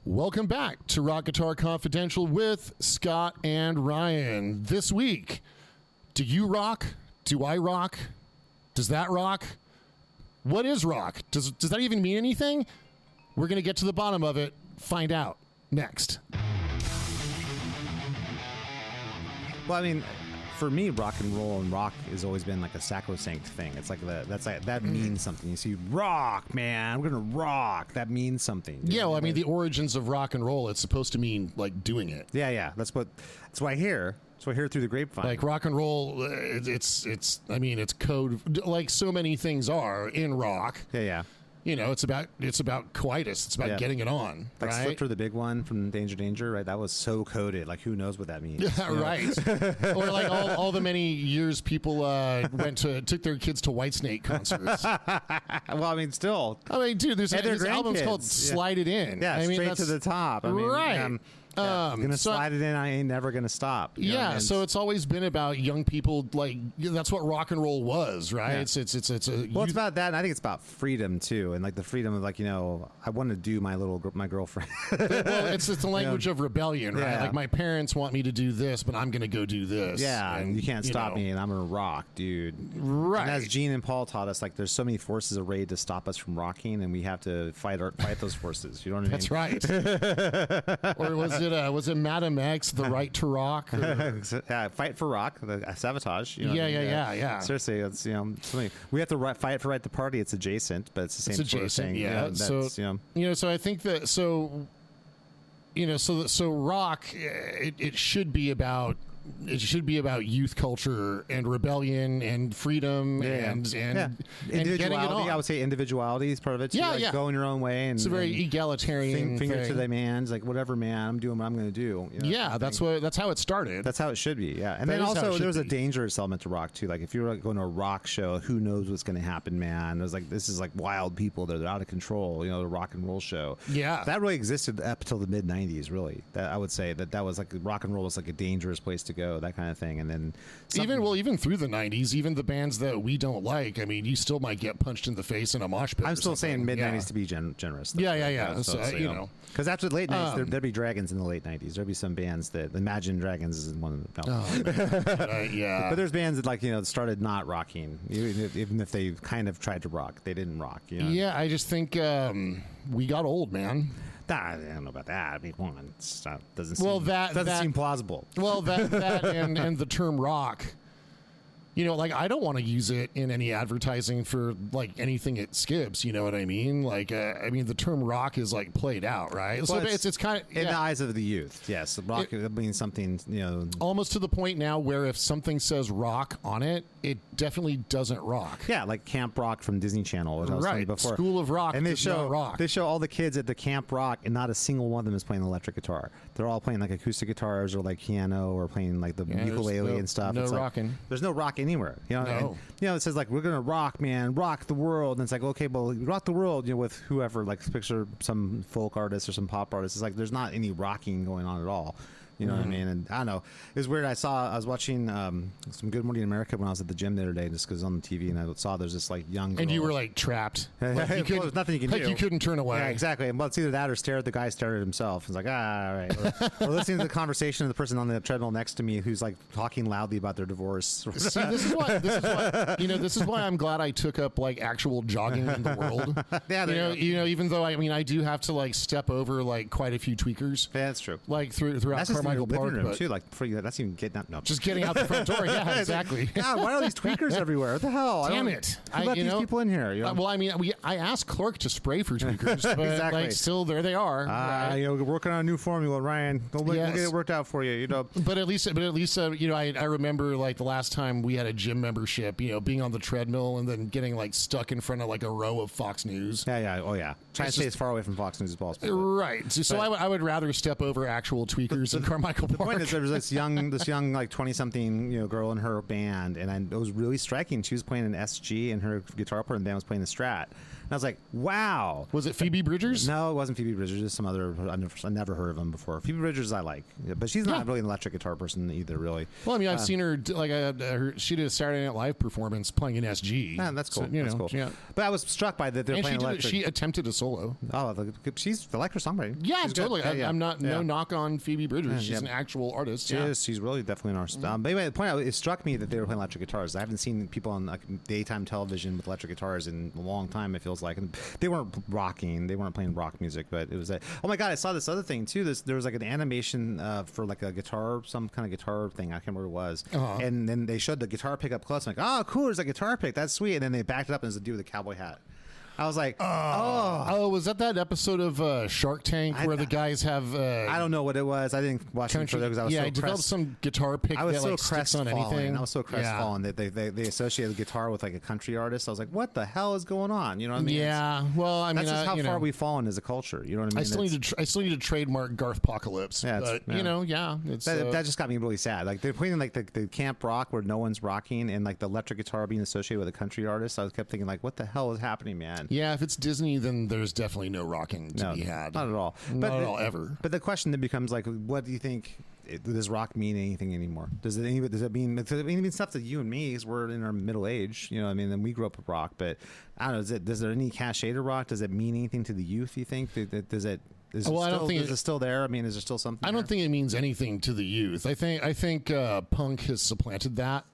Welcome back to Rock Guitar Confidential with Scott and Ryan. This week, do you rock? Do I rock? Does that rock? What is rock? Does that even mean anything? We're going to get to the bottom of it. Find out next. Well, I mean, for me, rock and roll and rock has always been like a sacrosanct thing. It's like that means something. You see, rock, man, we're gonna rock. That means something. Yeah, well, I mean, the origins of rock and roll, it's supposed to mean like doing it. Yeah. That's what I hear. That's what I hear through the grapevine. Like rock and roll, it's code like so many things are in rock. Yeah. You know, it's about coitus. It's about getting it on. Like right? Slipper, the big one from Danger, right? That was so coded. Like, who knows what that means? Yeah, right. Or like all the many years people took their kids to Whitesnake concerts. Well, I mean, still. I mean, dude, there's this album's called Yeah. Slide It In. Yeah, I mean, straight to the top. I mean, right. I'm gonna slide it in. I ain't never gonna stop. You know what I mean? So it's always been about young people. Like that's what rock and roll was, right? Yeah. It's a Well, it's about that, and I think it's about freedom too, and like the freedom of like, you know, I want to do my girlfriend. well, it's the language of rebellion, right? Yeah. Like my parents want me to do this, but I'm going to go do this. Yeah, and you can't stop me, and I'm gonna rock, dude. Right. And as Gene and Paul taught us, like there's so many forces arrayed to stop us from rocking, and we have to fight those forces. You know what I mean? That's right. Or was it Madam X, The Right to Rock? Yeah, fight for rock, Savatage. You know yeah. Seriously, it's something we have to fight for right to party. It's adjacent, but it's the same sort of thing. Yeah. So so I think that so rock it should be about. It should be about youth culture and rebellion and freedom and individuality. getting it on. I would say individuality is part of it too. Like going your own way, and it's a very egalitarian finger thing. to the man's like whatever, man. I'm doing what I'm going to do. You know, that's how it started. That's how it should be. Yeah, and then also there's a dangerous element to rock too. Like if you're going to a rock show, who knows what's going to happen, man? There's like this is like wild people. They're out of control. You know, the rock and roll show. Yeah, that really existed up until the mid '90s. Really, that I would say that was like rock and roll was like a dangerous place to go, that kind of thing. And then even through the 90s, even the bands that we don't like, I mean, you still might get punched in the face in a mosh pit. I'm still saying mid 90s to be generous. Yeah. So, you know, because after the late 90s, there'd be dragons in the late 90s. There'd be some bands that Imagine Dragons is one of them. Yeah. But there's bands that, like, you know, started not rocking, even if they kind of tried to rock, they didn't rock. You know? Yeah, I just think we got old, man. I don't know about that. I mean, one, doesn't seem plausible. Well, that and the term rock, you know, like I don't want to use it in any advertising for like anything it skips. You know what I mean? Like, I mean, the term rock is like played out, right? Well, so it's kind of in the eyes of the youth. Yes, rock means something. You know, almost to the point now where if something says rock on it, it definitely doesn't rock. Yeah, like Camp Rock from Disney Channel, which I was saying before. School of Rock, and they show rock. They show all the kids at the Camp Rock, and not a single one of them is playing electric guitar. They're all playing like acoustic guitars or like piano or playing like the ukulele and stuff. No it's rocking. Like, there's no rock anywhere. You know, no. And, you know, it says like we're gonna rock, man, rock the world, and it's like okay, well, rock the world, you know, with whoever, like picture some folk artist or some pop artist. It's like there's not any rocking going on at all. You know what I mean? And I don't know. It was weird. I was watching some Good Morning America when I was at the gym the other day, just because on the TV, and I saw there's this like young girl. And you were like trapped. Like, there's nothing you can do. You couldn't turn away. Yeah, exactly. Well, it's either that or the guy stared at himself. It's like, all right. Or listening to the conversation of the person on the treadmill next to me who's like talking loudly about their divorce. See, this is why I'm glad I took up like actual jogging in the world. Yeah, you know, even though I do have to like step over like quite a few tweakers. Yeah, that's true. Like throughout Carmichael Park, but too. Like that's even getting out. No, just getting out the front door. Yeah, exactly. God, why are these tweakers everywhere? What the hell? Damn it! Who let these people in here? You know? Well, I mean, I asked Clark to spray for tweakers, but exactly. like still there they are. Right? You know, working on a new formula, Ryan. We'll get it worked out for you. You know, but at least you know, I remember like the last time we had a gym membership. You know, being on the treadmill and then getting like stuck in front of like a row of Fox News. Yeah. Oh yeah. Try to stay as far away from Fox News as possible. Right. So I would rather step over actual tweakers in Carmichael Park. The point is, there was this young like 20-something girl in her band, and it was really striking. She was playing an SG, and her guitar player in the band was playing the Strat. And I was like, wow. Was it Phoebe Bridgers? No, it wasn't Phoebe Bridgers. Just some other. I never heard of them before. Phoebe Bridgers, I like, but she's not really an electric guitar person either, really. Well, I mean, I've seen her she did a Saturday Night Live performance playing an SG. Yeah, that's cool. So, that's cool. Yeah. But I was struck by that they're And playing electric. she attempted a solo. Oh, she's the electric songwriter. Yeah, She's totally. good. I'm not no knock on Phoebe Bridgers. She's an actual artist. She is. She's really definitely an artist. But anyway, the point out, it struck me that they were playing electric guitars. I haven't seen people on like daytime television with electric guitars in a long time. It feels like, and they weren't rocking. They weren't playing rock music, but it was oh my god! I saw this other thing too. There was like an animation for like a guitar, some kind of guitar thing. I can't remember what it was. And then they showed the guitar pick up close. I'm like, oh, cool! There's a guitar pick. That's sweet. And then they backed it up and there's a dude with a cowboy hat. I was like, oh, was that episode of Shark Tank where the guys have? I don't know what it was. I didn't watch it further because I was so developed some guitar pick. I was that, so like, sticks on crestfallen. anything. I was so crestfallen that they associated the guitar with like a country artist. I was like, what the hell is going on? You know what I mean? Yeah. Well, I mean, that's just how you far know, we've fallen as a culture. You know what I mean? I still need to trademark Garth Apocalypse. Yeah, but yeah. you know, it's that just got me really sad. Like they're playing like the camp rock where no one's rocking, and like the electric guitar being associated with a country artist. I kept thinking like, what the hell is happening, man? yeah. If it's Disney, then there's definitely no rocking to be had. Not at all. Not at all, ever. But the question then becomes like, what do you think? Does rock mean anything anymore? Does it mean stuff to you and me? Because we're in our middle age, you know. I mean, and we grew up with rock, but I don't know. Does there any cachet to rock? Does it mean anything to the youth? You think? Does it? Is it still there? I mean, is there still something? I don't think it means anything to the youth. I think punk has supplanted that.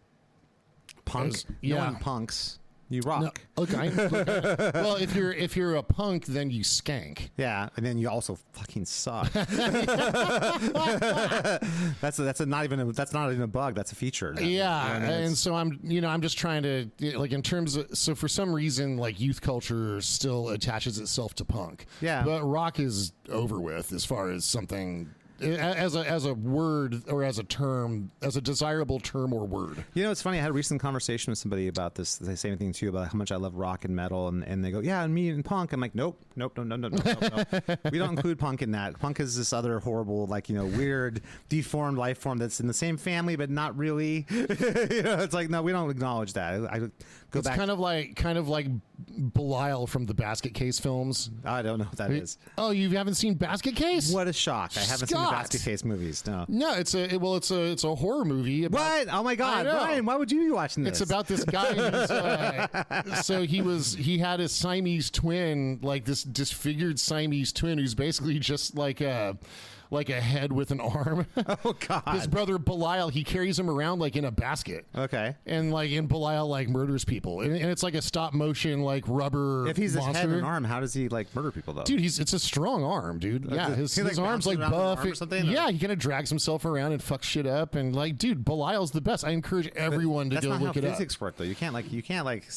Punk? Yeah. No one punks. You rock. No, okay. Well, if you're a punk, then you skank. Yeah, and then you also fucking suck. That's not even a bug. That's a feature. Yeah, and so I'm just trying to like in terms of for some reason like youth culture still attaches itself to punk. Yeah, but rock is over with as far as something. As a word or as a term, as a desirable term or word. You know, it's funny. I had a recent conversation with somebody about this. They say anything to you about how much I love rock and metal, and they go, "Yeah, and me and punk." I'm like, "Nope. We don't include punk in that. Punk is this other horrible, like weird, deformed life form that's in the same family, but not really. It's like no, we don't acknowledge that. It's back. kind of like Belial from the Basket Case films. I don't know what that is. Oh, you haven't seen Basket Case? What a shock! I haven't seen the Basket Case movies. No. No, it's a horror movie. What? Oh my God, Ryan! Why would you be watching this? It's about this guy. So he had a Siamese twin, like this disfigured Siamese twin, who's basically just like a head with an arm. Oh God! His brother Belial, he carries him around like in a basket. Okay. And Belial like murders people, and it's like a stop motion like rubber. If he's monster. his head and arm, how does he like murder people though? Dude, it's a strong arm, dude. Yeah, his arm's like buff. Or something, yeah, he kind of drags himself around and fucks shit up, and like, dude, Belial's the best. I encourage everyone to go look it up. That's not how physics work, though. You can't like.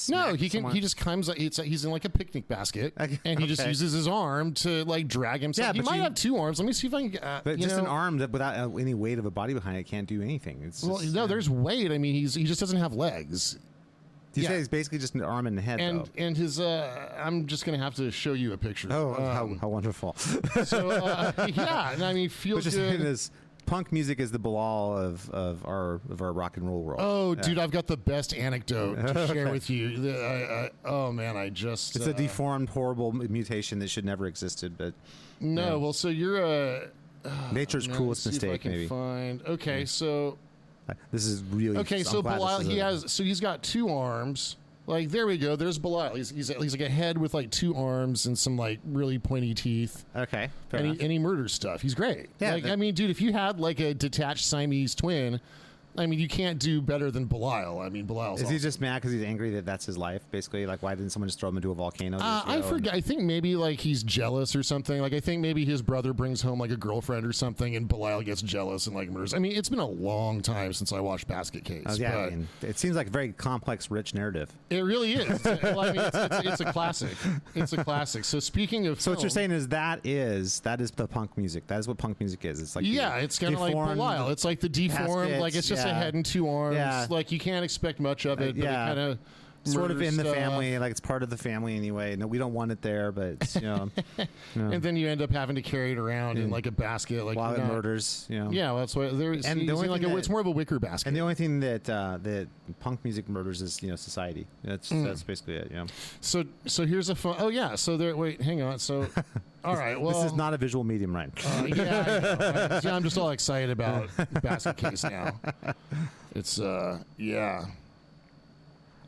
No, he can. He just climbs. He's in like a picnic basket, and he just uses his arm to like drag himself. Yeah, he might have two arms. Let me see if I can. But just an arm that without any weight of a body behind it can't do anything. There's weight. I mean, he just doesn't have legs. You say he's basically just an arm and a head, and his. I'm just gonna have to show you a picture. Oh, how wonderful! So yeah, and I mean, feel good. Is, punk music is the Bilal of our rock and roll world. Oh, dude, I've got the best anecdote to share with you. Oh man, it's a deformed, horrible mutation that should never existed. But no, well, so you're nature's coolest mistake, maybe. Okay, so this is really okay. So Belial, he's got two arms. Like there we go. There's Belial. He's like a head with like two arms and some like really pointy teeth. Okay, and he murders stuff. He's great. Yeah, I mean, dude, if you had like a detached Siamese twin, I mean, you can't do better than Belial. I mean, Belial's Is he just mad because he's angry that that's his life, basically? Like, why didn't someone just throw him into a volcano? I forget. I think maybe, like, he's jealous or something. Like, I think maybe his brother brings home, like, a girlfriend or something, and Belial gets jealous and, like, murders. I mean, it's been a long time since I watched Basket Case. Yeah, I mean, it seems like a very complex, rich narrative. It really is. Well, I mean, it's a classic. It's a classic. So, speaking of what you're saying is that is the punk music. That is what punk music is. It's like it's kind of like Belial. It's like the deformed, like, it's just a head and two arms. Yeah. Like, you can't expect much of it, but it kind of sort of murder in the stuff. family, like it's part of the family anyway. No, we don't want it there, but it's, And then you end up having to carry it around in like a basket, like wild you're not- murders. Yeah, well, that's what there's. And the only like thing it's more of a wicker basket. And the only thing that that punk music murders is society. That's basically it. Yeah. So here's a fun. Oh yeah. So there. Wait, hang on. So, all right. Well, This is not a visual medium, right? yeah, I know. I'm just all excited about Basket Case now. It's yeah.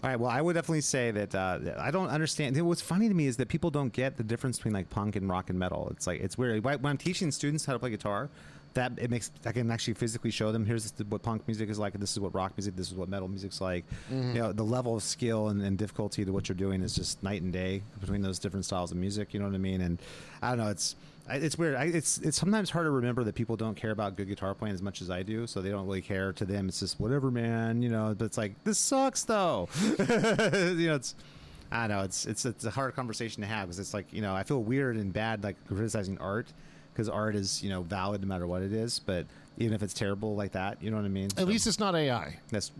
All right. Well, I would definitely say that I don't understand. What's funny to me is that people don't get the difference between like punk and rock and metal. It's like it's weird. When I'm teaching students how to play guitar, that it makes I can actually physically show them. Here's what punk music is like. And this is what rock music. This is what metal music's like. The level of skill and difficulty to what you're doing is just night and day between those different styles of music. You know what I mean? And I don't know. It's weird. It's sometimes hard to remember that people don't care about good guitar playing as much as I do, so they don't really care. To them, it's just whatever, man. But it's like this sucks though. It's I don't know. It's a hard conversation to have because it's like I feel weird and bad like criticizing art because art is valid no matter what it is, but even if it's terrible like that, you know what I mean. At least it's not AI. That's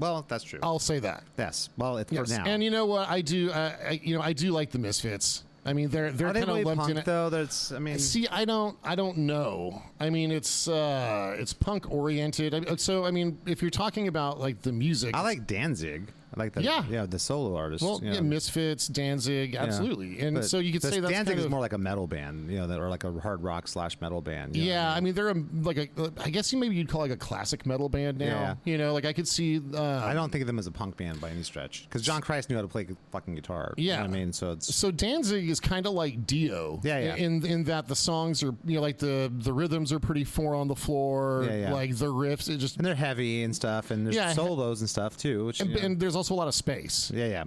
true. I'll say that. Yes. Well, it's Yes. for now. And you know what? I do. I do like the Misfits. I mean, they're Are they kind of really lumped punk in it. though? That's See, I don't know. I mean, it's punk oriented. So I mean, if you're talking about like the music, I like Danzig. I like the solo artist. Well, yeah, Misfits, Danzig, absolutely. And But so you could say that's Danzig kind is of more like a metal band, or like a hard rock / metal band. Yeah, I mean they're I guess maybe you'd call like a classic metal band now. Yeah. Like I could see. I don't think of them as a punk band by any stretch because John Christ knew how to play fucking guitar. Yeah, you know what I mean, so Danzig is kind of like Dio. Yeah. In that the songs are like the rhythms are pretty four on the floor. Yeah. Like the riffs, it just and they're heavy and stuff, and there's solos and stuff too. Which, and there's also a lot of space. Yeah.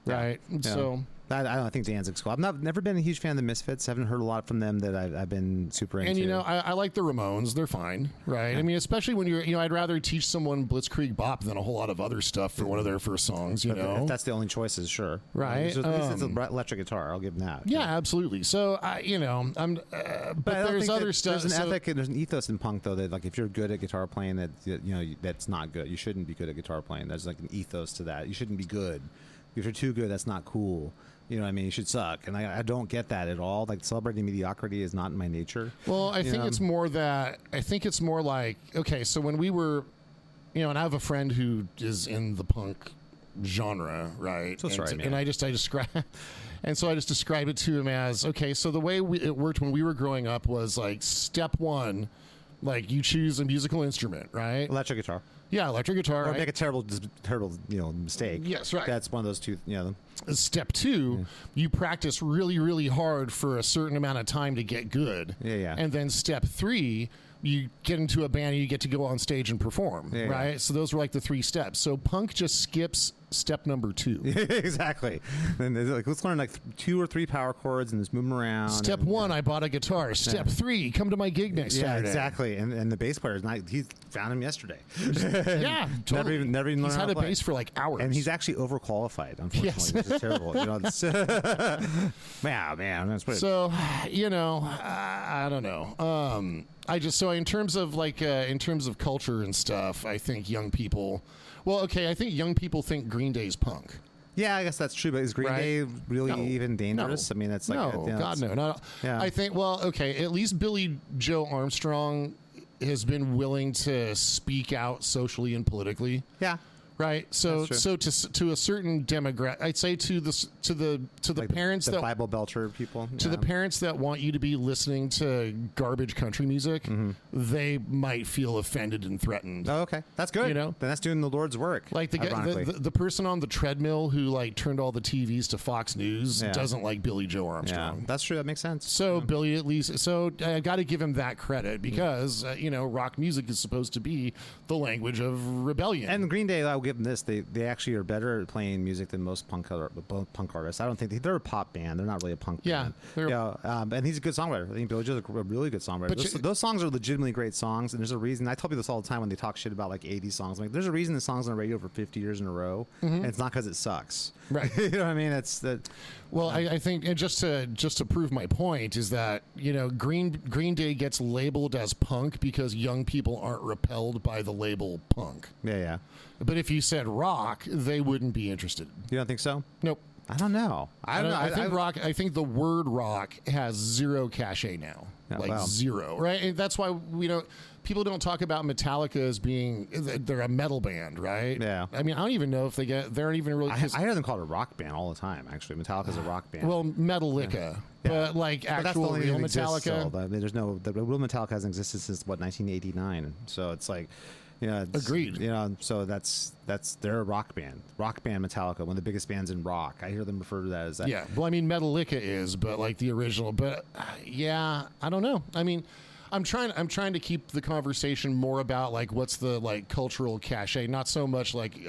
Right. Yeah. So. I don't think Danzig's cool. I've never been a huge fan of the Misfits. I haven't heard a lot from them that I've been super into. And I like the Ramones. They're fine, right? Yeah. I mean, especially when you're, I'd rather teach someone Blitzkrieg Bop than a whole lot of other stuff for one of their first songs. If that's the only choices, sure. Right. At least it's an electric guitar. I'll give them that. Yeah, absolutely. So I'm. But there's other stuff. There's an ethic and there's an ethos in punk though that like if you're good at guitar playing that's not good. You shouldn't be good at guitar playing. There's like an ethos to that. You shouldn't be good. If you're too good, that's not cool. You know what I mean? You should suck. And I don't get that at all. Like celebrating mediocrity is not in my nature. Well, I think it's more like, okay, so when we were, and I have a friend who is in the punk genre, right? So sorry, man. And I describe, and so I just describe it to him as, okay, so the way it worked when we were growing up was like step one, like you choose a musical instrument, right? Electric guitar. Yeah, electric guitar. Or right? make a terrible, mistake. Yes, right. That's one of those two. Step two, you practice really, really hard for a certain amount of time to get good. Yeah. And then step three, you get into a band and you get to go on stage and perform, right? Yeah. So those were like the 3 steps. So punk just skips step number 2. Exactly. Then like let's learn like 2 or 3 power chords and just move them around. Step 1, I bought a guitar. Step 3, come to my gig next Saturday. Exactly. And the bass player is not. He found him yesterday. Yeah, totally. Never even He's learned how had to a play. bass for like hours. And he's actually overqualified, unfortunately, Yes. which is terrible. Man, that's pretty. So, I don't know. In terms of culture and stuff, I think young people. Well, okay, I think young people think Green Day's punk. Yeah, I guess that's true. But is Green Day really even dangerous? No. I mean, that's like God, no. Not, Yeah. I think. Well, okay. At least Billy Joe Armstrong has been willing to speak out socially and politically. Yeah. Right. So That's to a certain demographic, I'd say to the Like parents the that Bible Belcher people. to the parents that want you to be listening to garbage country music, they might feel offended and threatened. Oh, okay, that's good. Then that's doing the Lord's work. Like ironically. the person on the treadmill who like turned all the TVs to Fox News Yeah. doesn't like Billy Joe Yeah, Armstrong. that's true. That makes sense. So Billy, at least, so I got to give him that credit because rock music is supposed to be the language of rebellion. And Green Day, I'll give them this. They actually are better at playing music than most punk artists. I don't think they're a pop band. They're not really a punk band. And he's a good songwriter. I think Billy Joe's a really good songwriter. But those songs are legitimately great songs, and there's a reason. I tell people this all the time when they talk shit about like 80s songs. I'm like, there's a reason the song's on the radio for 50 years in a row, and it's not because it sucks. Right. You know what I mean? It's that. Well, I think, and just to prove my point, is that Green Day gets labeled as punk because young people aren't repelled by the label punk. Yeah. But if you you said rock, they wouldn't be interested. You don't think so? Nope. I don't know. I don't know. I think rock. I think the word rock has zero cachet now, wow. zero. Right. And that's why we don't. People don't talk about Metallica as being they're a metal band, right? Yeah. I mean, I don't even know if they aren't even really. I hear them called a rock band all the time. Actually, Metallica's a rock band. Well, Metallica, but like But that's the actual only real thing that exists Metallica. still. There's no the real Metallica hasn't existed since what 1989. So it's like, Agreed. So that's they're a rock band Metallica, one of the biggest bands in rock. I hear them refer to that as that. Yeah. Well, I mean, Metallica is, but like the original. But yeah, I don't know. I mean, I'm trying to keep the conversation more about like what's the like cultural cachet, not so much like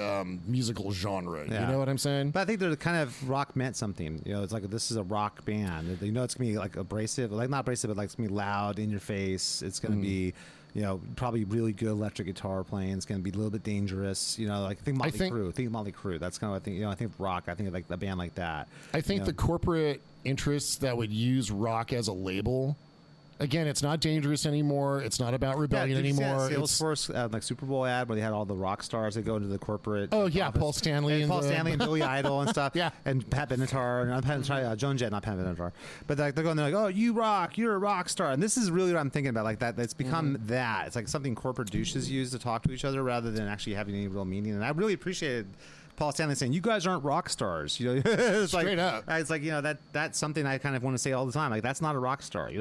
musical genre. Yeah. You know what I'm saying? But I think they're kind of rock meant something. It's like this is a rock band. It's gonna be like abrasive, like not abrasive, but like it's gonna be loud, in your face. It's gonna be, probably really good electric guitar playing. It's gonna be a little bit dangerous. Like think Motley Crue. Think Motley Crue. That's kind of what I think. I think rock. I think like a band like that. I think the corporate interests that would use rock as a label. Again, it's not dangerous anymore. It's not about rebellion anymore. Salesforce, like Super Bowl ad where they had all the rock stars that go into the corporate. Oh yeah, office. Paul Stanley and Billy Idol and stuff. Yeah, and Pat Benatar and Joan Jett, not Pat Benatar, but like they're going there like, oh, you rock, you're a rock star, and this is really what I'm thinking about. Like that, it's become that. It's like something corporate douches use to talk to each other rather than actually having any real meaning. And I really appreciated Paul Stanley saying, "You guys aren't rock stars." It's straight like, up. It's like that's something I kind of want to say all the time. Like that's not a rock star.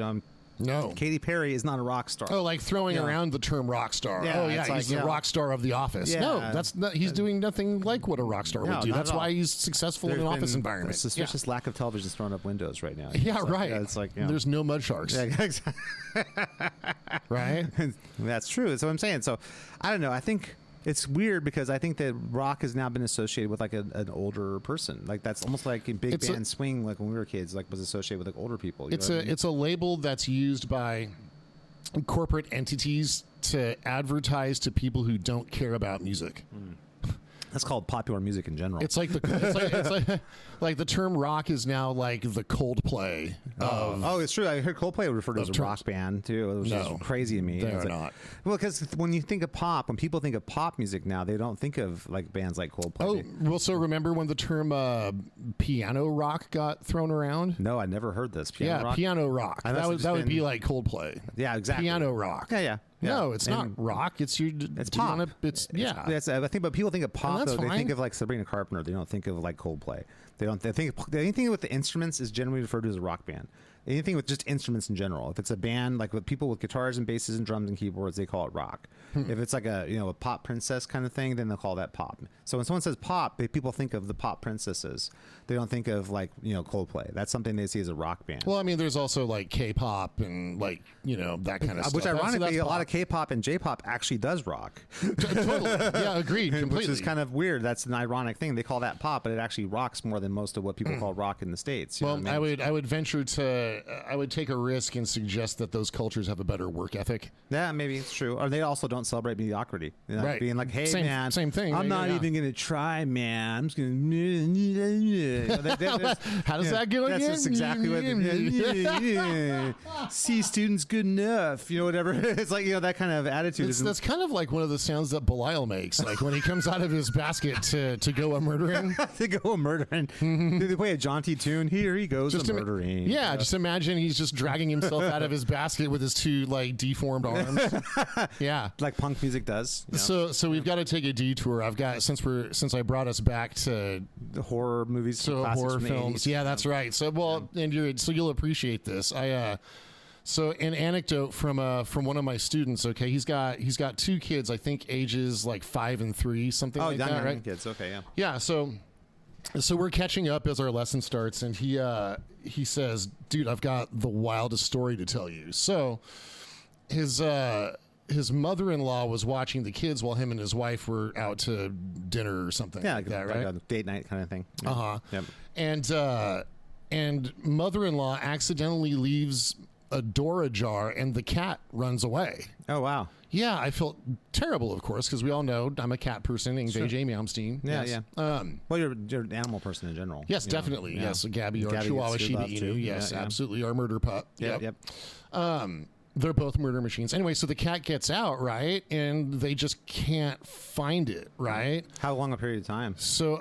No. Katy Perry is not a rock star. Oh, like throwing around the term rock star. Yeah, oh, yeah, it's he's like, the rock star of The Office. Yeah. No, that's not, he's doing nothing like what a rock star would do. not That's at all. why he's successful in an office environment. A suspicious lack of television thrown up windows right now. Yeah, It's like, right. It's like, there's no mud sharks, Yeah, exactly. right? That's true. That's what I'm saying. So, I don't know. I think it's weird because I think that rock has now been associated with like an older person. Like that's almost like a big band swing, like when we were kids, like was associated with like older people. It's a label that's used by corporate entities to advertise to people who don't care about music. That's called popular music in general. It's like like the term rock is now like the Coldplay. It's true. I heard Coldplay referred to as a terms. rock band too. It was just crazy to me. They It's are like, not. Well, because when you think of pop, when people think of pop music now, they don't think of like bands like Coldplay. Oh, well, so remember when the term piano rock got thrown around? No, I never heard this. Piano rock. Unless That would be like Coldplay. Yeah, exactly. Piano rock. Yeah. No, it's not rock. It's pop. Yeah. But people think of pop that's though. They fine. think of like Sabrina Carpenter. They don't think of like Coldplay. They think anything with the instruments is generally referred to as a rock band. Anything with just instruments in general. If it's a band like with people with guitars and basses and drums and keyboards, they call it rock. If it's like a pop princess kind of thing, then they'll call that pop. So when someone says pop, people think of the pop princesses. They don't think of like Coldplay. That's something they see as a rock band. Well, I mean, there's also like K-pop and like that kind of stuff. Which ironically, that's a lot of K-pop and J-pop actually does rock. totally. Yeah, agreed. Completely. Which is kind of weird. That's an ironic thing. They call that pop, but it actually rocks more than most of what people call rock in the States. You know Well, what I mean? I would venture to I would take a risk and suggest that those cultures have a better work ethic. Yeah, maybe it's true. Or they also don't celebrate mediocrity. Right. Being like, hey, Same- man. same thing. I'm Yeah, not yeah. even going to try, man. I'm just going to... How does that go That's again? just exactly what... C student's good enough. Whatever. It's like, that kind of attitude. That's kind of like one of the sounds that Belial makes, like when he comes out of his basket to go a murdering. They go a murdering. They play a jaunty tune. Here he goes a murdering. Yeah, just imagine he's just dragging himself out of his basket with his two like deformed arms. Yeah. Like punk music does. So we've got to take a detour. I've got since I brought us back to The horror movies, so classics horror from the films. 80s. Yeah, that's right. So you'll appreciate this. So an anecdote from one of my students. Okay, he's got two kids. I think ages like 5 and 3, something like that. young Right? kids. Okay, yeah. Yeah. So we're catching up as our lesson starts, and he says, "Dude, I've got the wildest story to tell you." So his mother-in-law was watching the kids while him and his wife were out to dinner or something like that, right? Like a date night kind of thing. Yep. And mother-in-law accidentally leaves a door ajar, and the cat runs away. Oh, wow. Yeah, I felt terrible, of course, because we all know I'm a cat person named AJ Meowstein. Yeah, yes. yeah. Well, you're an animal person in general. Yes, definitely. Yeah. Yes, a Gabby or Gabby Chihuahua gets Shiba love, too. Inu. Yes, Yeah, yeah. absolutely. Our murder pup. Yep. They're both murder machines. Anyway, so the cat gets out, right? And they just can't find it, right? How long a period of time? So,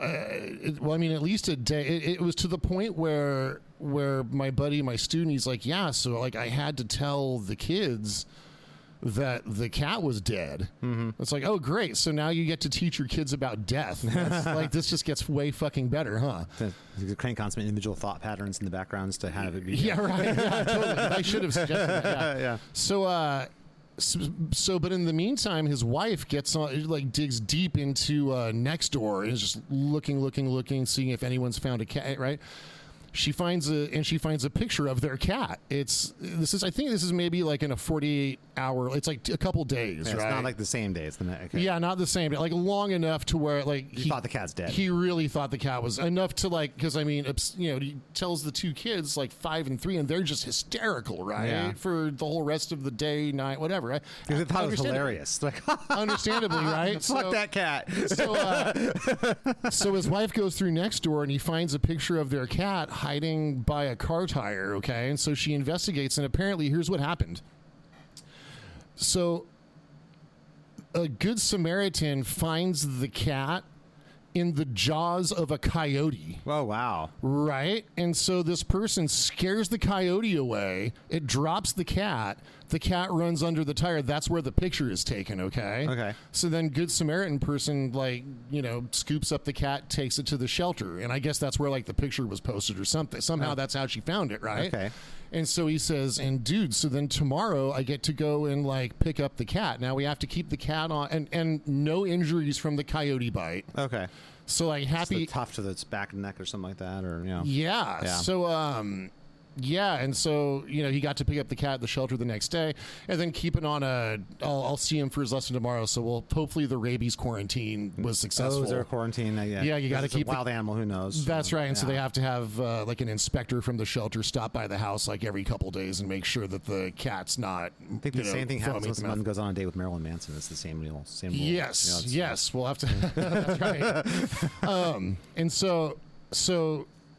well, I mean, at least a day. It was to the point where my buddy, my student, he's like, yeah, so like I had to tell the kids that the cat was dead. It's like, oh, great. So now you get to teach your kids about death. That's, like, this just gets way fucking better, huh? To crank on some individual thought patterns in the backgrounds to have it be. Yeah, right. Yeah, totally. I should have suggested that. Yeah. So, but in the meantime, his wife gets on, like, digs deep into Nextdoor and is just looking, seeing if anyone's found a cat, right? She finds a picture of their cat. I think this is maybe like in a 48-hour. It's like a couple days, Yeah, right? it's not like the same day. It's the next. Okay. Yeah, not the same, but like long enough to where like He thought the cat's dead. He really thought the cat was enough to like, because I mean, he tells the two kids like 5 and 3, and they're just hysterical, right? Yeah. For the whole rest of the day, night, whatever. Right? Because they thought it was hilarious. Like, Understandably, right? fuck that cat. So his wife goes through Nextdoor and he finds a picture of their cat hiding by a car tire, okay? And so she investigates, and apparently here's what happened. So a good Samaritan finds the cat in the jaws of a coyote. Oh, wow. Right? And so this person scares the coyote away. It drops the cat. The cat runs under the tire. That's where the picture is taken, okay? Okay. So then Good Samaritan person, like, scoops up the cat, takes it to the shelter. And I guess that's where, like, the picture was posted or something. Somehow that's how she found it, right? Okay. And so he says, and dude, so then tomorrow I get to go and, like, pick up the cat. Now we have to keep the cat on, and no injuries from the coyote bite. Okay. So, like, happy. It's tough to the back and neck or something like that, or, Yeah. So, yeah, and so he got to pick up the cat at the shelter the next day, and then keep it on I'll see him for his lesson tomorrow. So hopefully the rabies quarantine was successful. Oh, is there a quarantine? Yeah, you got to keep a wild animal. Who knows? That's right, and so they have to have like an inspector from the shelter stop by the house like every couple days and make sure that the cat's not. I think the same thing happens when someone mouth. Goes on a date with Marilyn Manson. It's the same rule. Yes, yes, we'll have to. That's right. And so.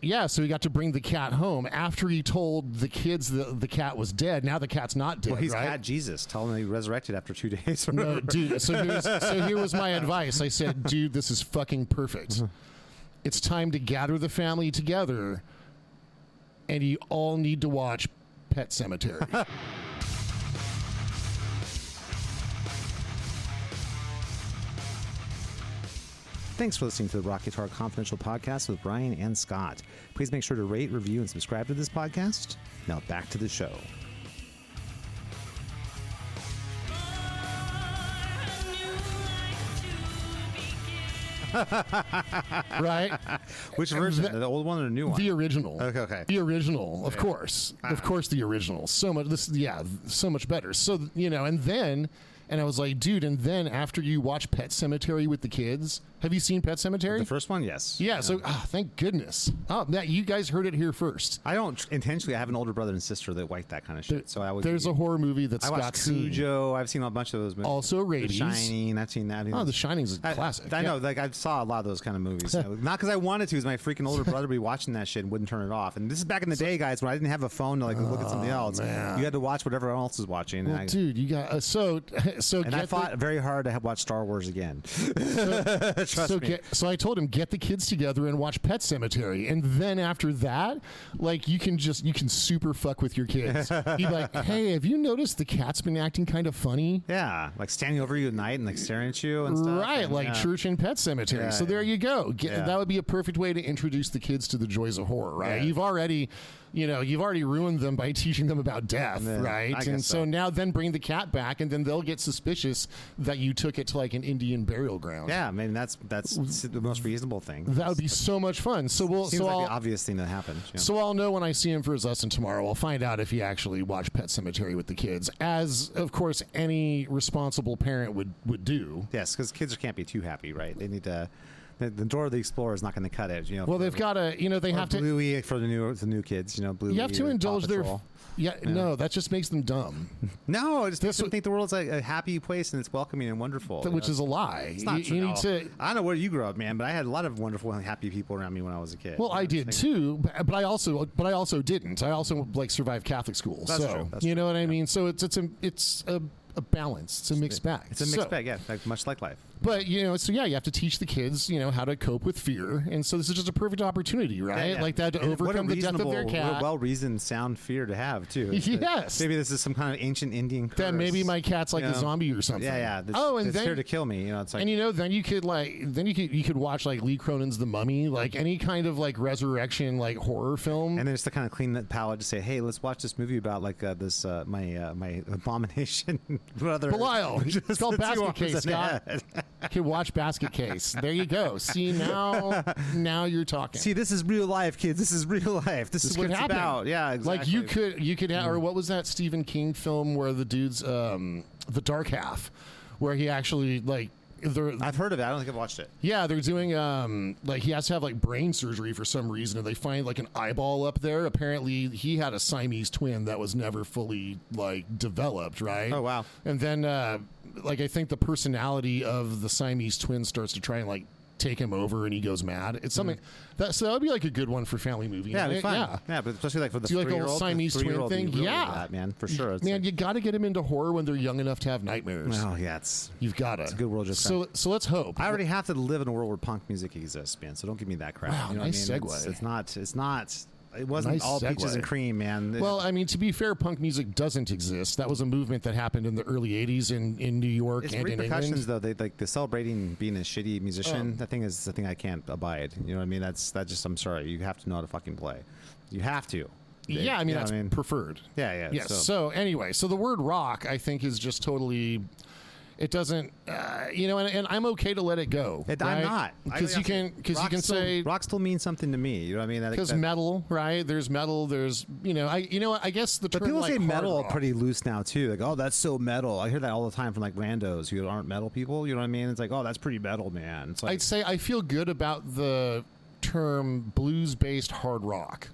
Yeah, so he got to bring the cat home after he told the kids that the cat was dead. Now the cat's not dead, Well, he's right? cat Jesus. Tell him he resurrected after 2 days. No, dude. So here was my advice. I said, dude, this is fucking perfect. It's time to gather the family together, and you all need to watch Pet Sematary. Thanks for listening to the Rock Guitar Confidential podcast with Brian and Scott. Please make sure to rate, review, and subscribe to this podcast. Now back to the show. Right? Which version? The old one or the new one? The original. Okay. The original, of course. Of course, the original. So much better. So, and then, and I was like, dude, and then after you watch Pet Sematary with the kids, have you seen Pet Sematary? The first one, yes. Yeah, so thank goodness. Oh, that you guys heard it here first. I don't intentionally. I have an older brother and sister that like that kind of shit. So I would. There's a horror movie that I watched Scott's seen. Cujo. I've seen a bunch of those movies. Also Rabies. The Shining. I've seen that. Oh, The Shining's a classic. I know. Like I saw a lot of those kind of movies. Not because I wanted to. Because my freaking older brother would be watching that shit and wouldn't turn it off. And this is back in the day, guys, when I didn't have a phone to like look at something else. Man. You had to watch whatever else was watching. Well, dude, you got so. And I fought very hard to watch Star Wars again. Trust me. So I told him, get the kids together and watch Pet Sematary, and then after that, like you can super fuck with your kids. Be like, hey, have you noticed the cat's been acting kind of funny? Yeah, like standing over you at night and like staring at you and stuff. Right, and, like Church and Pet Cemetery. Yeah, So there you go. That would be a perfect way to introduce the kids to the joys of horror, right? Yeah. You've already ruined them by teaching them about death, Yeah, right? I And guess so so. now then bring the cat back, and then they'll get suspicious that you took it to like an Indian burial ground. Yeah, I mean that's the most reasonable thing. That would be so much fun. So Seems like the obvious thing that happens. Yeah. So I'll know when I see him for his lesson tomorrow. I'll find out if he actually watched Pet Sematary with the kids, as of course any responsible parent would do. Yes, because kids can't be too happy, right? They The Dora the Explorer is not going to cut it. You know. Well, they've got to, they have to. Bluey for the new kids. You know, Bluey. You have to indulge their. Paw Yeah, no, that just makes them dumb. No, I just think the world's a happy place and it's welcoming and wonderful. Which is a lie. It's not true. You need to. I don't know where you grew up, man, but I had a lot of wonderful and happy people around me when I was a kid. Well, I did too, but I also didn't. I also survived Catholic school. That's so true. That's you know true. what I mean. So it's a balance. It's a mixed bag. It's a mixed bag, yeah, much like life. But you have to teach the kids, how to cope with fear, and so this is just a perfect opportunity, right? Yeah. Like that to And overcome the death of their cat. Well-reasoned, sound fear to have too. Yes. Maybe this is some kind of ancient Indian curse. That maybe my cat's like a zombie or something. Yeah. And it's here to kill me. It's like, and then you could you could watch like Lee Cronin's The Mummy, like any kind of like resurrection like horror film. and then just to kind of clean that palate, to say, hey, let's watch this movie about this my abomination brother Belial. It's called the two Basket arms Case, and a Scott. head. You can watch Basket Case. There you go. See, now you're talking. See, this is real life, kids. This is real life. This is what could it's happen. about. Yeah, exactly. Like you could have, or what was that Stephen King film where the dude's The Dark Half, where he actually I've heard of it. I don't think I've watched it. yeah, they're doing he has to have like brain surgery for some reason, and they find like an eyeball up there. Apparently, he had a Siamese twin that was never fully developed, right? Oh, wow. And then I think the personality of the Siamese twin starts to try and take him over, and he goes mad. It's something that would be like a good one for family movie. Yeah, it'd be fun. Yeah. Yeah, but especially for the Do you like a 3-year-old, Siamese twin thing? Really Yeah. that, man, for sure. It's Man, you got to get him into horror when they're young enough to have nightmares. oh yeah, it's You've got to. a good world just so let's hope. I already have to live in a world where punk music exists, man. So don't give me that crap. Wow, you know nice what I mean? segue. It's not. It wasn't Nice all peaches segue. and cream, man. Well, I mean, to be fair, punk music doesn't exist. That was a movement that happened in the early '80s in New York it's and in repercussions, England. though. They the celebrating being a shitty musician. That thing is the thing I can't abide. You know what I mean? That just. I'm sorry. You have to know how to fucking play. You have to. Yeah, I mean You know that's what I mean? preferred. Yeah. Yes. So, So anyway, so the word rock, I think, is just totally. It doesn't, and I'm okay to let it go. I'm right? not because you can say rock still means something to me. You know what I mean? because metal, right? There's metal. There's I guess the But term people say hard metal rock- pretty loose now too. Like, oh, that's so metal. I hear that all the time from randos who aren't metal people. You know what I mean? It's like, oh, that's pretty metal, man. It's like, I'd say I feel good about the term blues-based hard rock,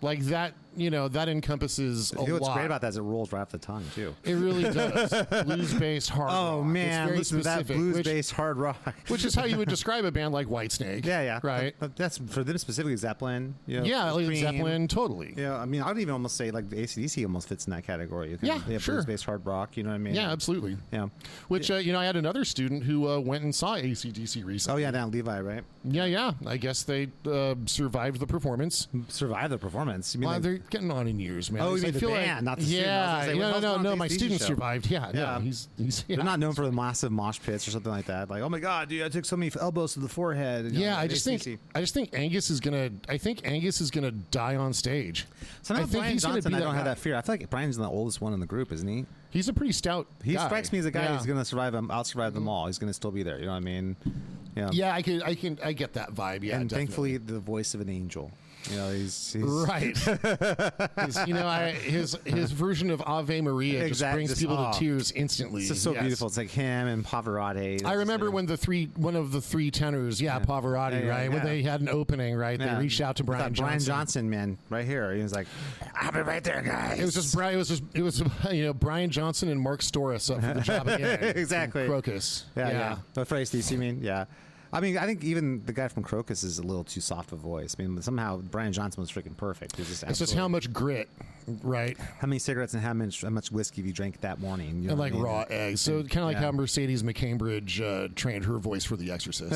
like that. That encompasses a you know what's lot. great about that is it rolls right off the tongue too. It really does. Blues-based hard rock. Oh It's man, very listen to that specific, blues-based hard rock. which is how you would describe a band like Whitesnake. Yeah. Right. That's for them specifically. Zeppelin. Yeah, like Cream. Zeppelin, totally. Yeah, I mean, I'd even almost say AC/DC almost fits in that category. Yeah, they have sure. blues-based hard rock. You know what I mean? Yeah, absolutely. Yeah. Which I had another student who went and saw AC/DC recently. Oh yeah, down Levi, right? Yeah. I guess they survived the performance. Survive the performance. You mean Well, like- they're getting on in years, man. Oh, you I mean the feel band, not the student. I was Yeah, gonna say, what else was no. on My the AC student show? survived. Yeah, no, Yeah. he's They're not known for the massive mosh pits or something like that. Like, oh my god, dude, I took so many elbows to the forehead. Yeah, I just think Angus is gonna. I think Angus is gonna die on stage. Somehow I think Brian he's gonna Johnson, be I don't that have guy. that fear. I feel like Brian's the oldest one in the group, isn't he? He's a pretty stout. He guy. strikes me as a guy Yeah. who's going to survive. Out survive them all. He's going to still be there. You know what I mean? Yeah. Yeah, I get that vibe. Yeah, And definitely. thankfully, the voice of an angel. You know, he's Right. His version of Ave Maria just Exact- brings just- people oh. to tears instantly. It's just so Yes. beautiful. It's like him and Pavarotti. I remember when one of the three tenors, Pavarotti, Yeah, right? When yeah. they had an opening, right? Yeah. They reached out to That Brian Johnson. Brian Johnson, man, right here. He was like, "I'll be right there, guys." It was just Brian Johnson and Mark Storis up for the job again. Exactly. From Crocus. Yeah. But for ACDC, you mean? Yeah. I mean, I think even the guy from Crocus is a little too soft a voice. I mean, somehow Brian Johnson was freaking perfect. It's It's just how much grit, right? how many cigarettes and how much whiskey you drank that morning. You know And what like I mean? raw eggs. So kind of like Yeah. how Mercedes McCambridge trained her voice for The Exorcist.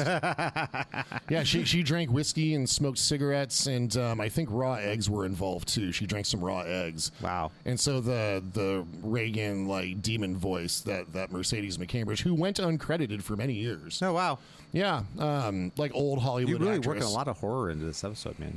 Yeah, she drank whiskey and smoked cigarettes, and I think raw eggs were involved too. She drank some raw eggs. Wow. And so the Reagan demon voice that Mercedes McCambridge, who went uncredited for many years. Oh wow. Yeah, like old Hollywood. You're really actress. working a lot of horror into this episode, man.